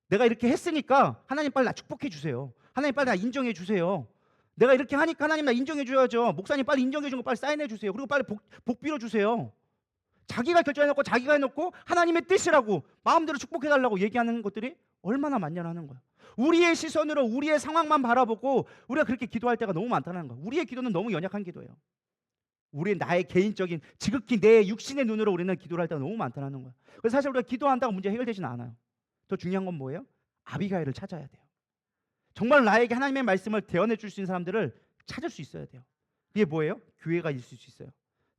내가 이렇게 했으니까 하나님 빨리 나 축복해 주세요. 하나님 빨리 나 인정해 주세요. 내가 이렇게 하니까 하나님 나 인정해 줘야죠. 목사님 빨리 인정해 주는 거 빨리 사인해 주세요. 그리고 빨리 복 빌어 주세요. 자기가 결정해놓고 자기가 해놓고 하나님의 뜻이라고 마음대로 축복해 달라고 얘기하는 것들이 얼마나 많냐는 거야. 우리의 시선으로 우리의 상황만 바라보고 우리가 그렇게 기도할 때가 너무 많다는 거야. 우리의 기도는 너무 연약한 기도예요. 나의 개인적인 지극히 내 육신의 눈으로 우리는 기도를 할 때가 너무 많다는 거야. 그래서 사실 우리가 기도한다고 문제 해결되지는 않아요. 더 중요한 건 뭐예요? 아비가일을 찾아야 돼요. 정말 나에게 하나님의 말씀을 대언해 줄 수 있는 사람들을 찾을 수 있어야 돼요. 그게 뭐예요? 교회가 있을 수 있어요.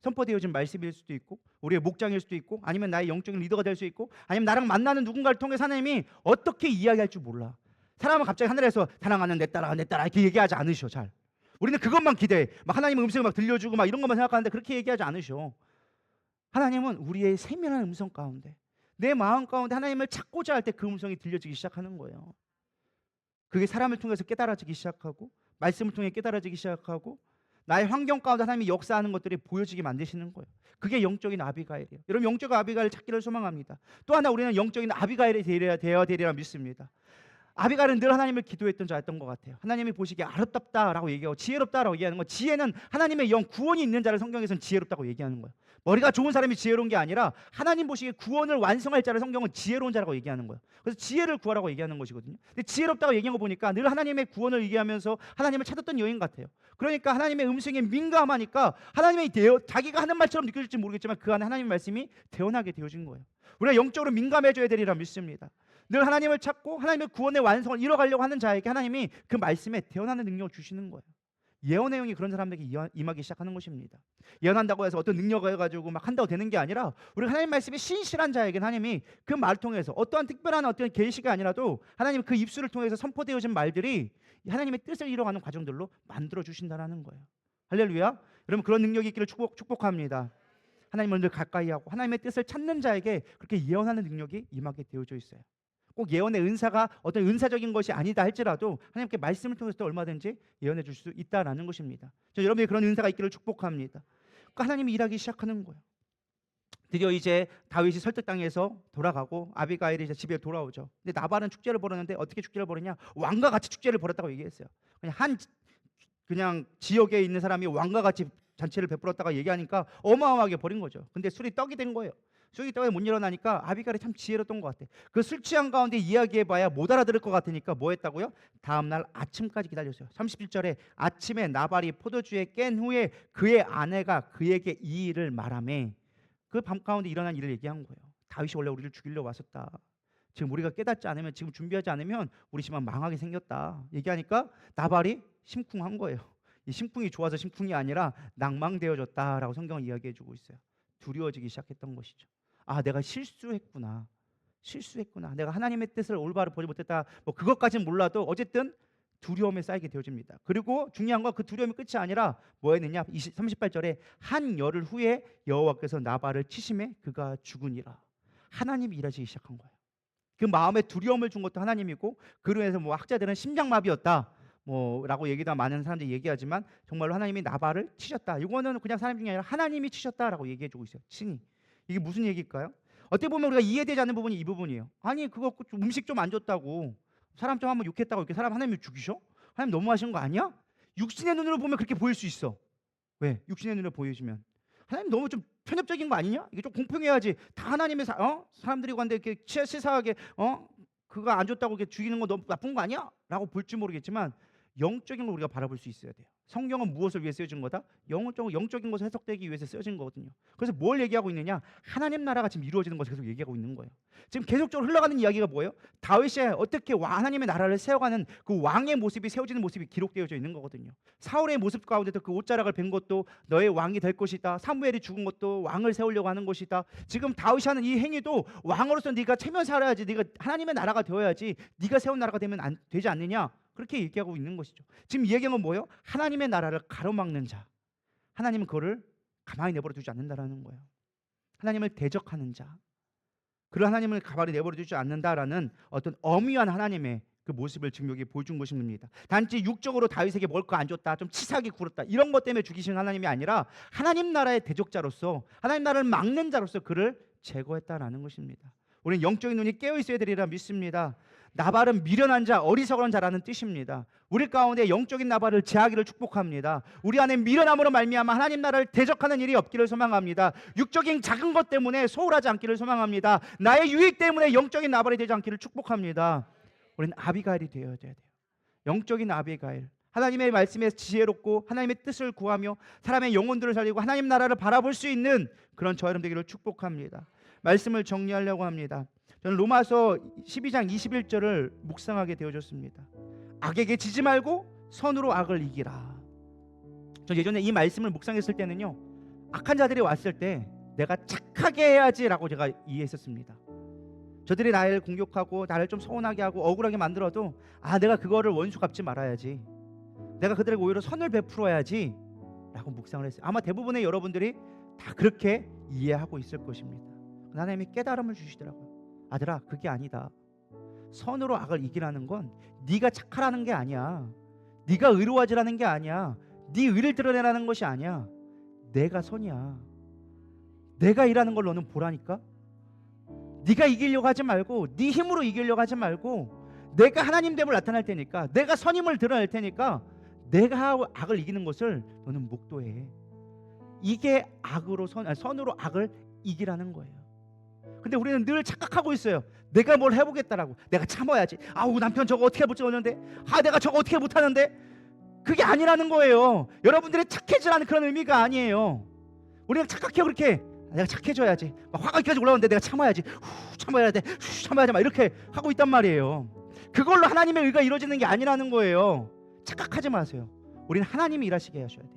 선포되어진 말씀일 수도 있고, 우리의 목장일 수도 있고, 아니면 나의 영적인 리더가 될 수 있고, 아니면 나랑 만나는 누군가를 통해서 하나님이 어떻게 이야기할 줄 몰라. 사람은 갑자기 하늘에서 사랑하는 내 딸아 이렇게 얘기하지 않으셔. 잘 우리는 그것만 기대해. 막 하나님의 음성을 막 들려주고 막 이런 것만 생각하는데 그렇게 얘기하지 않으셔. 하나님은 우리의 세밀한 음성 가운데, 내 마음 가운데 하나님을 찾고자 할 때 그 음성이 들려지기 시작하는 거예요. 그게 사람을 통해서 깨달아지기 시작하고, 말씀을 통해 깨달아지기 시작하고, 나의 환경 가운데 하나님이 역사하는 것들이 보여지게 만드시는 거예요. 그게 영적인 아비가일이에요. 여러분, 영적인 아비가일 찾기를 소망합니다. 또 하나, 우리는 영적인 아비가일이 되어야 되리라 믿습니다. 아비가일은 늘 하나님을 기도했던 자였던 것 같아요. 하나님이 보시기에 아름답다라고 얘기하고 지혜롭다라고 얘기하는 거, 지혜는 하나님의 영, 구원이 있는 자를 성경에서는 지혜롭다고 얘기하는 거예요. 머리가 좋은 사람이 지혜로운 게 아니라 하나님 보시기에 구원을 완성할 자를 성경은 지혜로운 자라고 얘기하는 거예요. 그래서 지혜를 구하라고 얘기하는 것이거든요. 근데 지혜롭다고 얘기한 거 보니까 늘 하나님의 구원을 얘기하면서 하나님을 찾았던 여인 같아요. 그러니까 하나님의 음성에 민감하니까 하나님의 자기가 하는 말처럼 느껴질지 모르겠지만 그 안에 하나님의 말씀이 대언하게 되어진 거예요. 우리가 영적으로 민감해져야 되리라 믿습니다. 늘 하나님을 찾고 하나님의 구원의 완성을 이뤄가려고 하는 자에게 하나님이 그 말씀에 대언하는 능력을 주시는 거예요. 예언의 영이 그런 사람들에게 임하기 시작하는 것입니다. 예언한다고 해서 어떤 능력을 해가지고 막 한다고 되는 게 아니라, 우리 하나님 말씀이 신실한 자에게는 하나님이 그 말을 통해서 어떠한 특별한 어떤 계시가 아니라도 하나님 그 입술을 통해서 선포되어진 말들이 하나님의 뜻을 이뤄가는 과정들로 만들어 주신다라는 거예요. 할렐루야. 여러분, 그런 능력이 있기를 축복합니다. 하나님을 늘 가까이 하고 하나님의 뜻을 찾는 자에게 그렇게 예언하는 능력이 임하게 되어져 있어요. 꼭 예언의 은사가 어떤 은사적인 것이 아니다 할지라도 하나님께 말씀을 통해서 얼마든지 예언해 줄 수 있다라는 것입니다. 여러분이 그런 은사가 있기를 축복합니다. 그러니까 하나님이 일하기 시작하는 거예요. 드디어 이제 다윗이 설득당해서 돌아가고 아비가일이 이제 집에 돌아오죠. 근데 나발은 축제를 벌였는데 어떻게 축제를 벌였냐? 왕과 같이 축제를 벌였다고 얘기했어요. 그냥 지역에 있는 사람이 왕과 같이 잔치를 베풀었다가 얘기하니까 어마어마하게 벌인 거죠. 근데 술이 떡이 된 거예요. 술이 떡에 못 일어나니까 아비가일이 참 지혜로웠던 것 같아. 그 술 취한 가운데 이야기해봐야 못 알아들을 것 같으니까 뭐 했다고요? 다음날 아침까지 기다렸어요. 31절에 아침에 나발이 포도주에 깬 후에 그의 아내가 그에게 이 일을 말하매, 그 밤 가운데 일어난 일을 얘기한 거예요. 다윗이 원래 우리를 죽이려 왔었다. 지금 우리가 깨닫지 않으면, 지금 준비하지 않으면 우리 집안 망하게 생겼다 얘기하니까 나발이 심쿵한 거예요. 이 심쿵이 좋아서 심쿵이 아니라 낭망되어졌다라고 성경은 이야기해주고 있어요. 두려워지기 시작했던 것이죠. 아, 내가 실수했구나. 내가 하나님의 뜻을 올바로 보지 못했다. 뭐 그것까지는 몰라도 어쨌든 두려움에 쌓이게 되어집니다. 그리고 중요한 건 그 두려움이 끝이 아니라 뭐 했느냐? 38절에 한 열흘 후에 여호와께서 나발을 치심에 그가 죽으니라. 하나님이 일하시기 시작한 거예요. 그 마음에 두려움을 준 것도 하나님이고, 그로 인해서 뭐 학자들은 심장마비였다 라고 얘기도 많은 사람들이 얘기하지만 정말로 하나님이 나발을 치셨다. 이거는 그냥 사람 중에 아니라 하나님이 치셨다라고 얘기해주고 있어요. 친히. 이게 무슨 얘기일까요? 어떻게 보면 우리가 이해되지 않는 부분이 이 부분이에요. 아니, 그거 음식 좀 안 줬다고, 사람 좀 한번 욕했다고 이렇게 사람 하나님을 죽이셔? 하나님 너무하신 거 아니야? 육신의 눈으로 보면 그렇게 보일 수 있어. 왜? 육신의 눈으로 보여지면 하나님 너무 좀 편협적인 거 아니냐? 이게 좀 공평해야지. 다 하나님의 사람들이 관데 이렇게 치사하게 그거 안 줬다고 이렇게 죽이는 거 너무 나쁜 거 아니야? 라고 볼지 모르겠지만 영적인 걸 우리가 바라볼 수 있어야 돼요. 성경은 무엇을 위해 쓰여진 거다? 영적인 것을 해석되기 위해서 쓰여진 거거든요. 그래서 뭘 얘기하고 있느냐? 하나님 나라가 지금 이루어지는 것을 계속 얘기하고 있는 거예요. 지금 계속적으로 흘러가는 이야기가 뭐예요? 다윗이 어떻게 하나님의 나라를 세워가는 그 왕의 모습이, 세워지는 모습이 기록되어져 있는 거거든요. 사울의 모습 가운데도 그 옷자락을 벤 것도 너의 왕이 될 것이다. 사무엘이 죽은 것도 왕을 세우려고 하는 것이다. 지금 다윗이 하는 이 행위도 왕으로서 네가 체면 살아야지, 네가 하나님의 나라가 되어야지, 네가 세운 나라가 되지 않느냐? 그렇게 얘기하고 있는 것이죠. 지금 이 얘기는 뭐예요? 하나님의 나라를 가로막는 자, 하나님은 그거를 가만히 내버려 두지 않는다라는 거예요. 하나님을 대적하는 자, 그런 하나님을 가만히 내버려 두지 않는다라는 어떤 엄위한 하나님의 그 모습을 지금 여기 보여준 것입니다. 단지 육적으로 다윗에게 뭘 거 안 줬다, 좀 치사하게 굴었다, 이런 것 때문에 죽이신 하나님이 아니라 하나님 나라의 대적자로서, 하나님 나라를 막는 자로서 그를 제거했다라는 것입니다. 우리는 영적인 눈이 깨어 있어야 되리라 믿습니다. 나발은 미련한 자, 어리석은 자라는 뜻입니다. 우리 가운데 영적인 나발을 제하기를 축복합니다. 우리 안에 미련함으로 말미암아 하나님 나라를 대적하는 일이 없기를 소망합니다. 육적인 작은 것 때문에 소홀하지 않기를 소망합니다. 나의 유익 때문에 영적인 나발이 되지 않기를 축복합니다. 우리는 아비가일이 되어야 돼요. 영적인 아비가일. 하나님의 말씀에 지혜롭고 하나님의 뜻을 구하며 사람의 영혼들을 살리고 하나님 나라를 바라볼 수 있는 그런 저 여러분 되기를 축복합니다. 말씀을 정리하려고 합니다. 저는 로마서 12장 21절을 묵상하게 되어졌습니다. 악에게 지지 말고 선으로 악을 이기라. 저 예전에 이 말씀을 묵상했을 때는요, 악한 자들이 왔을 때 내가 착하게 해야지라고 제가 이해했었습니다. 저들이 나를 공격하고 나를 좀 서운하게 하고 억울하게 만들어도 내가 그거를 원수 갚지 말아야지, 내가 그들에게 오히려 선을 베풀어야지 라고 묵상을 했어요. 아마 대부분의 여러분들이 다 그렇게 이해하고 있을 것입니다. 하나님이 깨달음을 주시더라고요. 아들아, 그게 아니다. 선으로 악을 이기라는 건 네가 착하라는 게 아니야, 네가 의로워지라는 게 아니야, 네 의를 드러내라는 것이 아니야. 내가 선이야. 내가 일하는 걸 너는 보라니까. 네가 이기려고 하지 말고, 네 힘으로 이기려고 하지 말고, 내가 하나님됨을 나타낼 테니까, 내가 선임을 드러낼 테니까 내가 악을 이기는 것을 너는 목도해. 이게 선으로 악을 이기라는 거예요. 근데 우리는 늘 착각하고 있어요. 내가 뭘 해보겠다라고. 내가 참아야지. 아우, 남편 저거 어떻게 못 찍었는데, 내가 저거 어떻게 못하는데. 그게 아니라는 거예요. 여러분들이 착해지라는 그런 의미가 아니에요. 우리가 착각해요. 그렇게 내가 착해져야지, 막 화가 여기까지 올라오는데 내가 참아야지, 참아야 돼, 참아야지, 막 이렇게 하고 있단 말이에요. 그걸로 하나님의 의가 이루어지는 게 아니라는 거예요. 착각하지 마세요. 우리는 하나님이 일하시게 하셔야 돼요.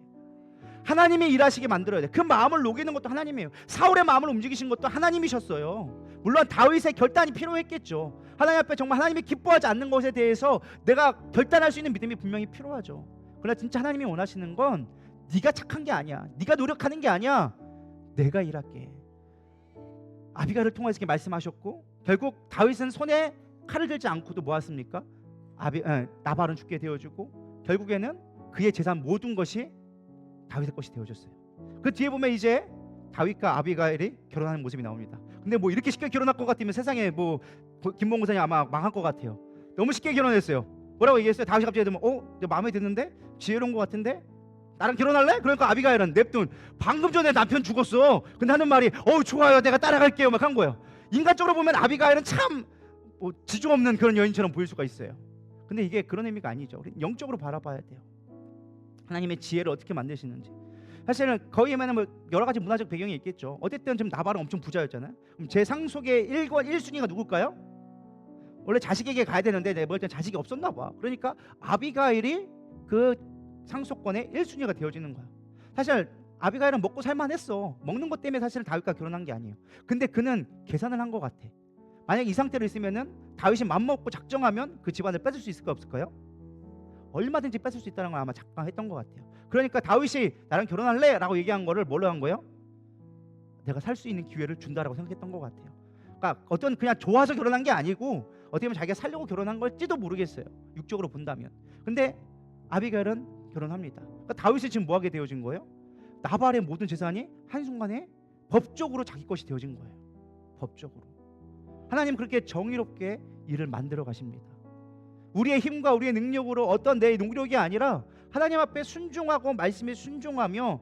하나님이 일하시게 만들어야 돼요. 그 마음을 녹이는 것도 하나님이에요. 사울의 마음을 움직이신 것도 하나님이셨어요. 물론 다윗의 결단이 필요했겠죠. 하나님 앞에 정말 하나님이 기뻐하지 않는 것에 대해서 내가 결단할 수 있는 믿음이 분명히 필요하죠. 그러나 진짜 하나님이 원하시는 건 네가 착한 게 아니야, 네가 노력하는 게 아니야, 내가 일할게. 아비가일을 통해서 이렇게 말씀하셨고, 결국 다윗은 손에 칼을 들지 않고도 뭐 했습니까? 나발은 죽게 되어주고, 결국에는 그의 재산 모든 것이 다윗의 것이 되어졌어요. 그 뒤에 보면 이제 다윗과 아비가일이 결혼하는 모습이 나옵니다. 근데 뭐 이렇게 쉽게 결혼할 것 같으면 세상에 뭐 김봉사님 아마 망할 것 같아요. 너무 쉽게 결혼했어요. 뭐라고 얘기했어요? 다윗이 갑자기 들으면 내 마음에 드는데, 지혜로운 것 같은데, 나랑 결혼할래? 그러니까 아비가일은 냅둔, 방금 전에 남편 죽었어. 근데 하는 말이 좋아요, 내가 따라갈게요 막 한 거예요. 인간적으로 보면 아비가일은 참 지중 없는 그런 여인처럼 보일 수가 있어요. 근데 이게 그런 의미가 아니죠. 우리 영적으로 바라봐야 돼요. 하나님의 지혜를 어떻게 만드시는지. 사실은 거기에는 뭐 여러 가지 문화적 배경이 있겠죠. 어쨌든 지금 나발은 엄청 부자였잖아요. 그럼 제 상속의 1순위가 누굴까요? 원래 자식에게 가야 되는데 내가 볼 땐 자식이 없었나 봐. 그러니까 아비가일이 그 상속권의 1순위가 되어지는 거야. 사실 아비가일은 먹고 살만했어. 먹는 것 때문에 사실은 다윗과 결혼한 게 아니에요. 근데 그는 계산을 한 것 같아. 만약 이 상태로 있으면은 다윗이 맘먹고 작정하면 그 집안을 뺏을 수 있을까 없을까요? 얼마든지 뺏을 수 있다는 걸 아마 작정했던 것 같아요. 그러니까 다윗이 나랑 결혼할래? 라고 얘기한 거를 뭘로 한 거예요? 내가 살 수 있는 기회를 준다라고 생각했던 것 같아요. 그러니까 어떤 그냥 좋아서 결혼한 게 아니고 어떻게 보면 자기가 살려고 결혼한 걸지도 모르겠어요, 육적으로 본다면. 근데 아비가일은 결혼합니다. 그러니까 다윗이 지금 뭐하게 되어진 거예요? 나발의 모든 재산이 한순간에 법적으로 자기 것이 되어진 거예요. 법적으로. 하나님 그렇게 정의롭게 일을 만들어 가십니다. 우리의 힘과 우리의 능력으로 어떤 내 노력이 아니라 하나님 앞에 순종하고 말씀에 순종하며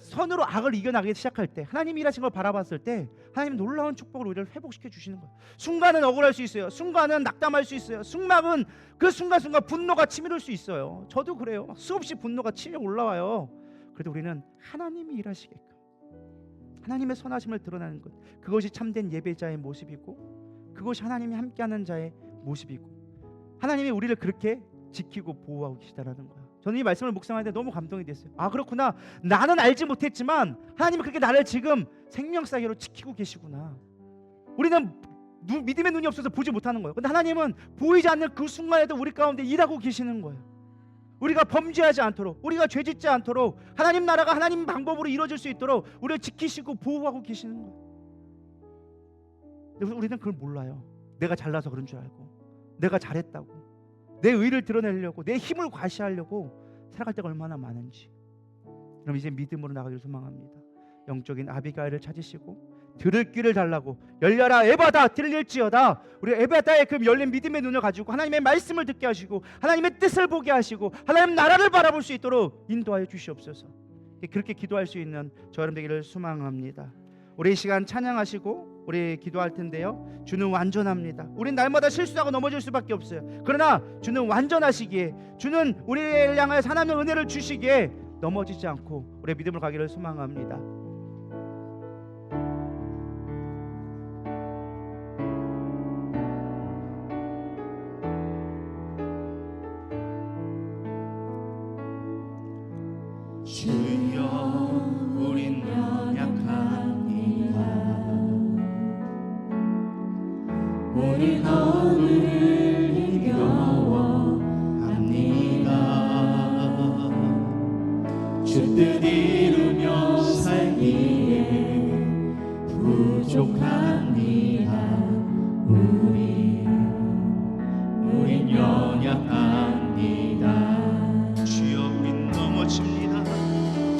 선으로 악을 이겨나가기 시작할 때, 하나님이 일하신 걸 바라봤을 때 하나님 놀라운 축복을 우리를 회복시켜 주시는 거예요. 순간은 억울할 수 있어요. 순간은 낙담할 수 있어요. 순간은 그 순간순간 분노가 치밀을 수 있어요. 저도 그래요. 수없이 분노가 치밀어 올라와요. 그래도 우리는 하나님이 일하시게끔 하나님의 선하심을 드러내는 것, 그것이 참된 예배자의 모습이고, 그것이 하나님이 함께하는 자의 모습이고, 하나님이 우리를 그렇게 지키고 보호하고 계시다라는 거야. 저는 이 말씀을 묵상하는데 너무 감동이 됐어요. 그렇구나. 나는 알지 못했지만 하나님은 그렇게 나를 지금 생명사기로 지키고 계시구나. 우리는 믿음의 눈이 없어서 보지 못하는 거예요. 근데 하나님은 보이지 않는 그 순간에도 우리 가운데 일하고 계시는 거예요. 우리가 범죄하지 않도록, 우리가 죄짓지 않도록, 하나님 나라가 하나님 방법으로 이루어질 수 있도록 우리를 지키시고 보호하고 계시는 거예요. 근데 우리는 그걸 몰라요. 내가 잘나서 그런 줄 알고, 내가 잘했다고, 내 의를 드러내려고, 내 힘을 과시하려고 살아갈 때가 얼마나 많은지. 그럼 이제 믿음으로 나가기를 소망합니다. 영적인 아비가일을 찾으시고 들을 귀를 달라고, 열려라 에바다 들릴지어다. 우리 에바다의 그 열린 믿음의 눈을 가지고 하나님의 말씀을 듣게 하시고 하나님의 뜻을 보게 하시고 하나님 나라를 바라볼 수 있도록 인도하여 주시옵소서. 그렇게 기도할 수 있는 저 여러분 되기를 소망합니다. 우리 이 시간 찬양하시고 우리 기도할 텐데요, 주는 완전합니다. 우린 날마다 실수하고 넘어질 수밖에 없어요. 그러나 주는 완전하시기에, 주는 우리를 향하여 하나님의 은혜를 주시기에 넘어지지 않고 우리의 믿음을 가기를 소망합니다.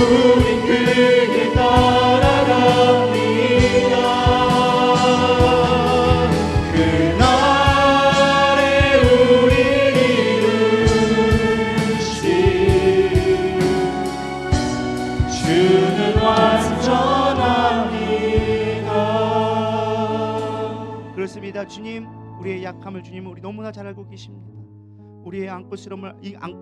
우린 그길 따라갑니다. 그날에 우리를 이루신 주는 완전합니다. 그렇습니다. 주님, 우리의 약함을 주님 우리 너무나 잘 알고 계십니다. 우리의 안고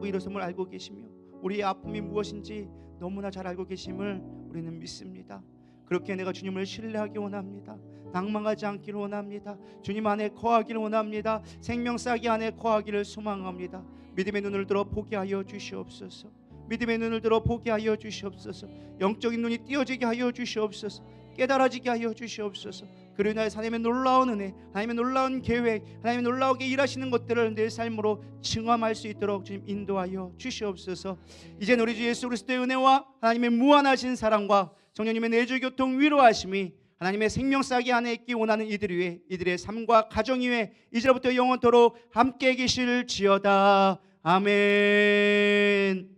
일어섬을 알고 계시며 우리의 아픔이 무엇인지 너무나 잘 알고 계심을 우리는 믿습니다. 그렇게 내가 주님을 신뢰하기 원합니다. 낭망하지 않기를 원합니다. 주님 안에 거하기를 원합니다. 생명싸기 안에 거하기를 소망합니다. 믿음의 눈을 들어 보게 하여 주시옵소서. 믿음의 눈을 들어 보게 하여 주시옵소서. 영적인 눈이 띄어지게 하여 주시옵소서. 깨달아지게 하여 주시옵소서. 그로 인하여 하나님의 놀라운 은혜, 하나님의 놀라운 계획, 하나님의 놀라우게 일하시는 것들을 내 삶으로 증험할 수 있도록 주님 인도하여 주시옵소서. 이제 우리 주 예수 그리스도의 은혜와 하나님의 무한하신 사랑과 성령님의 내주 교통 위로하심이 하나님의 생명 싸기 안에 있기 원하는 이들 위해, 이들의 삶과 가정 위에 이제부터 영원토록 함께 계실지어다. 아멘.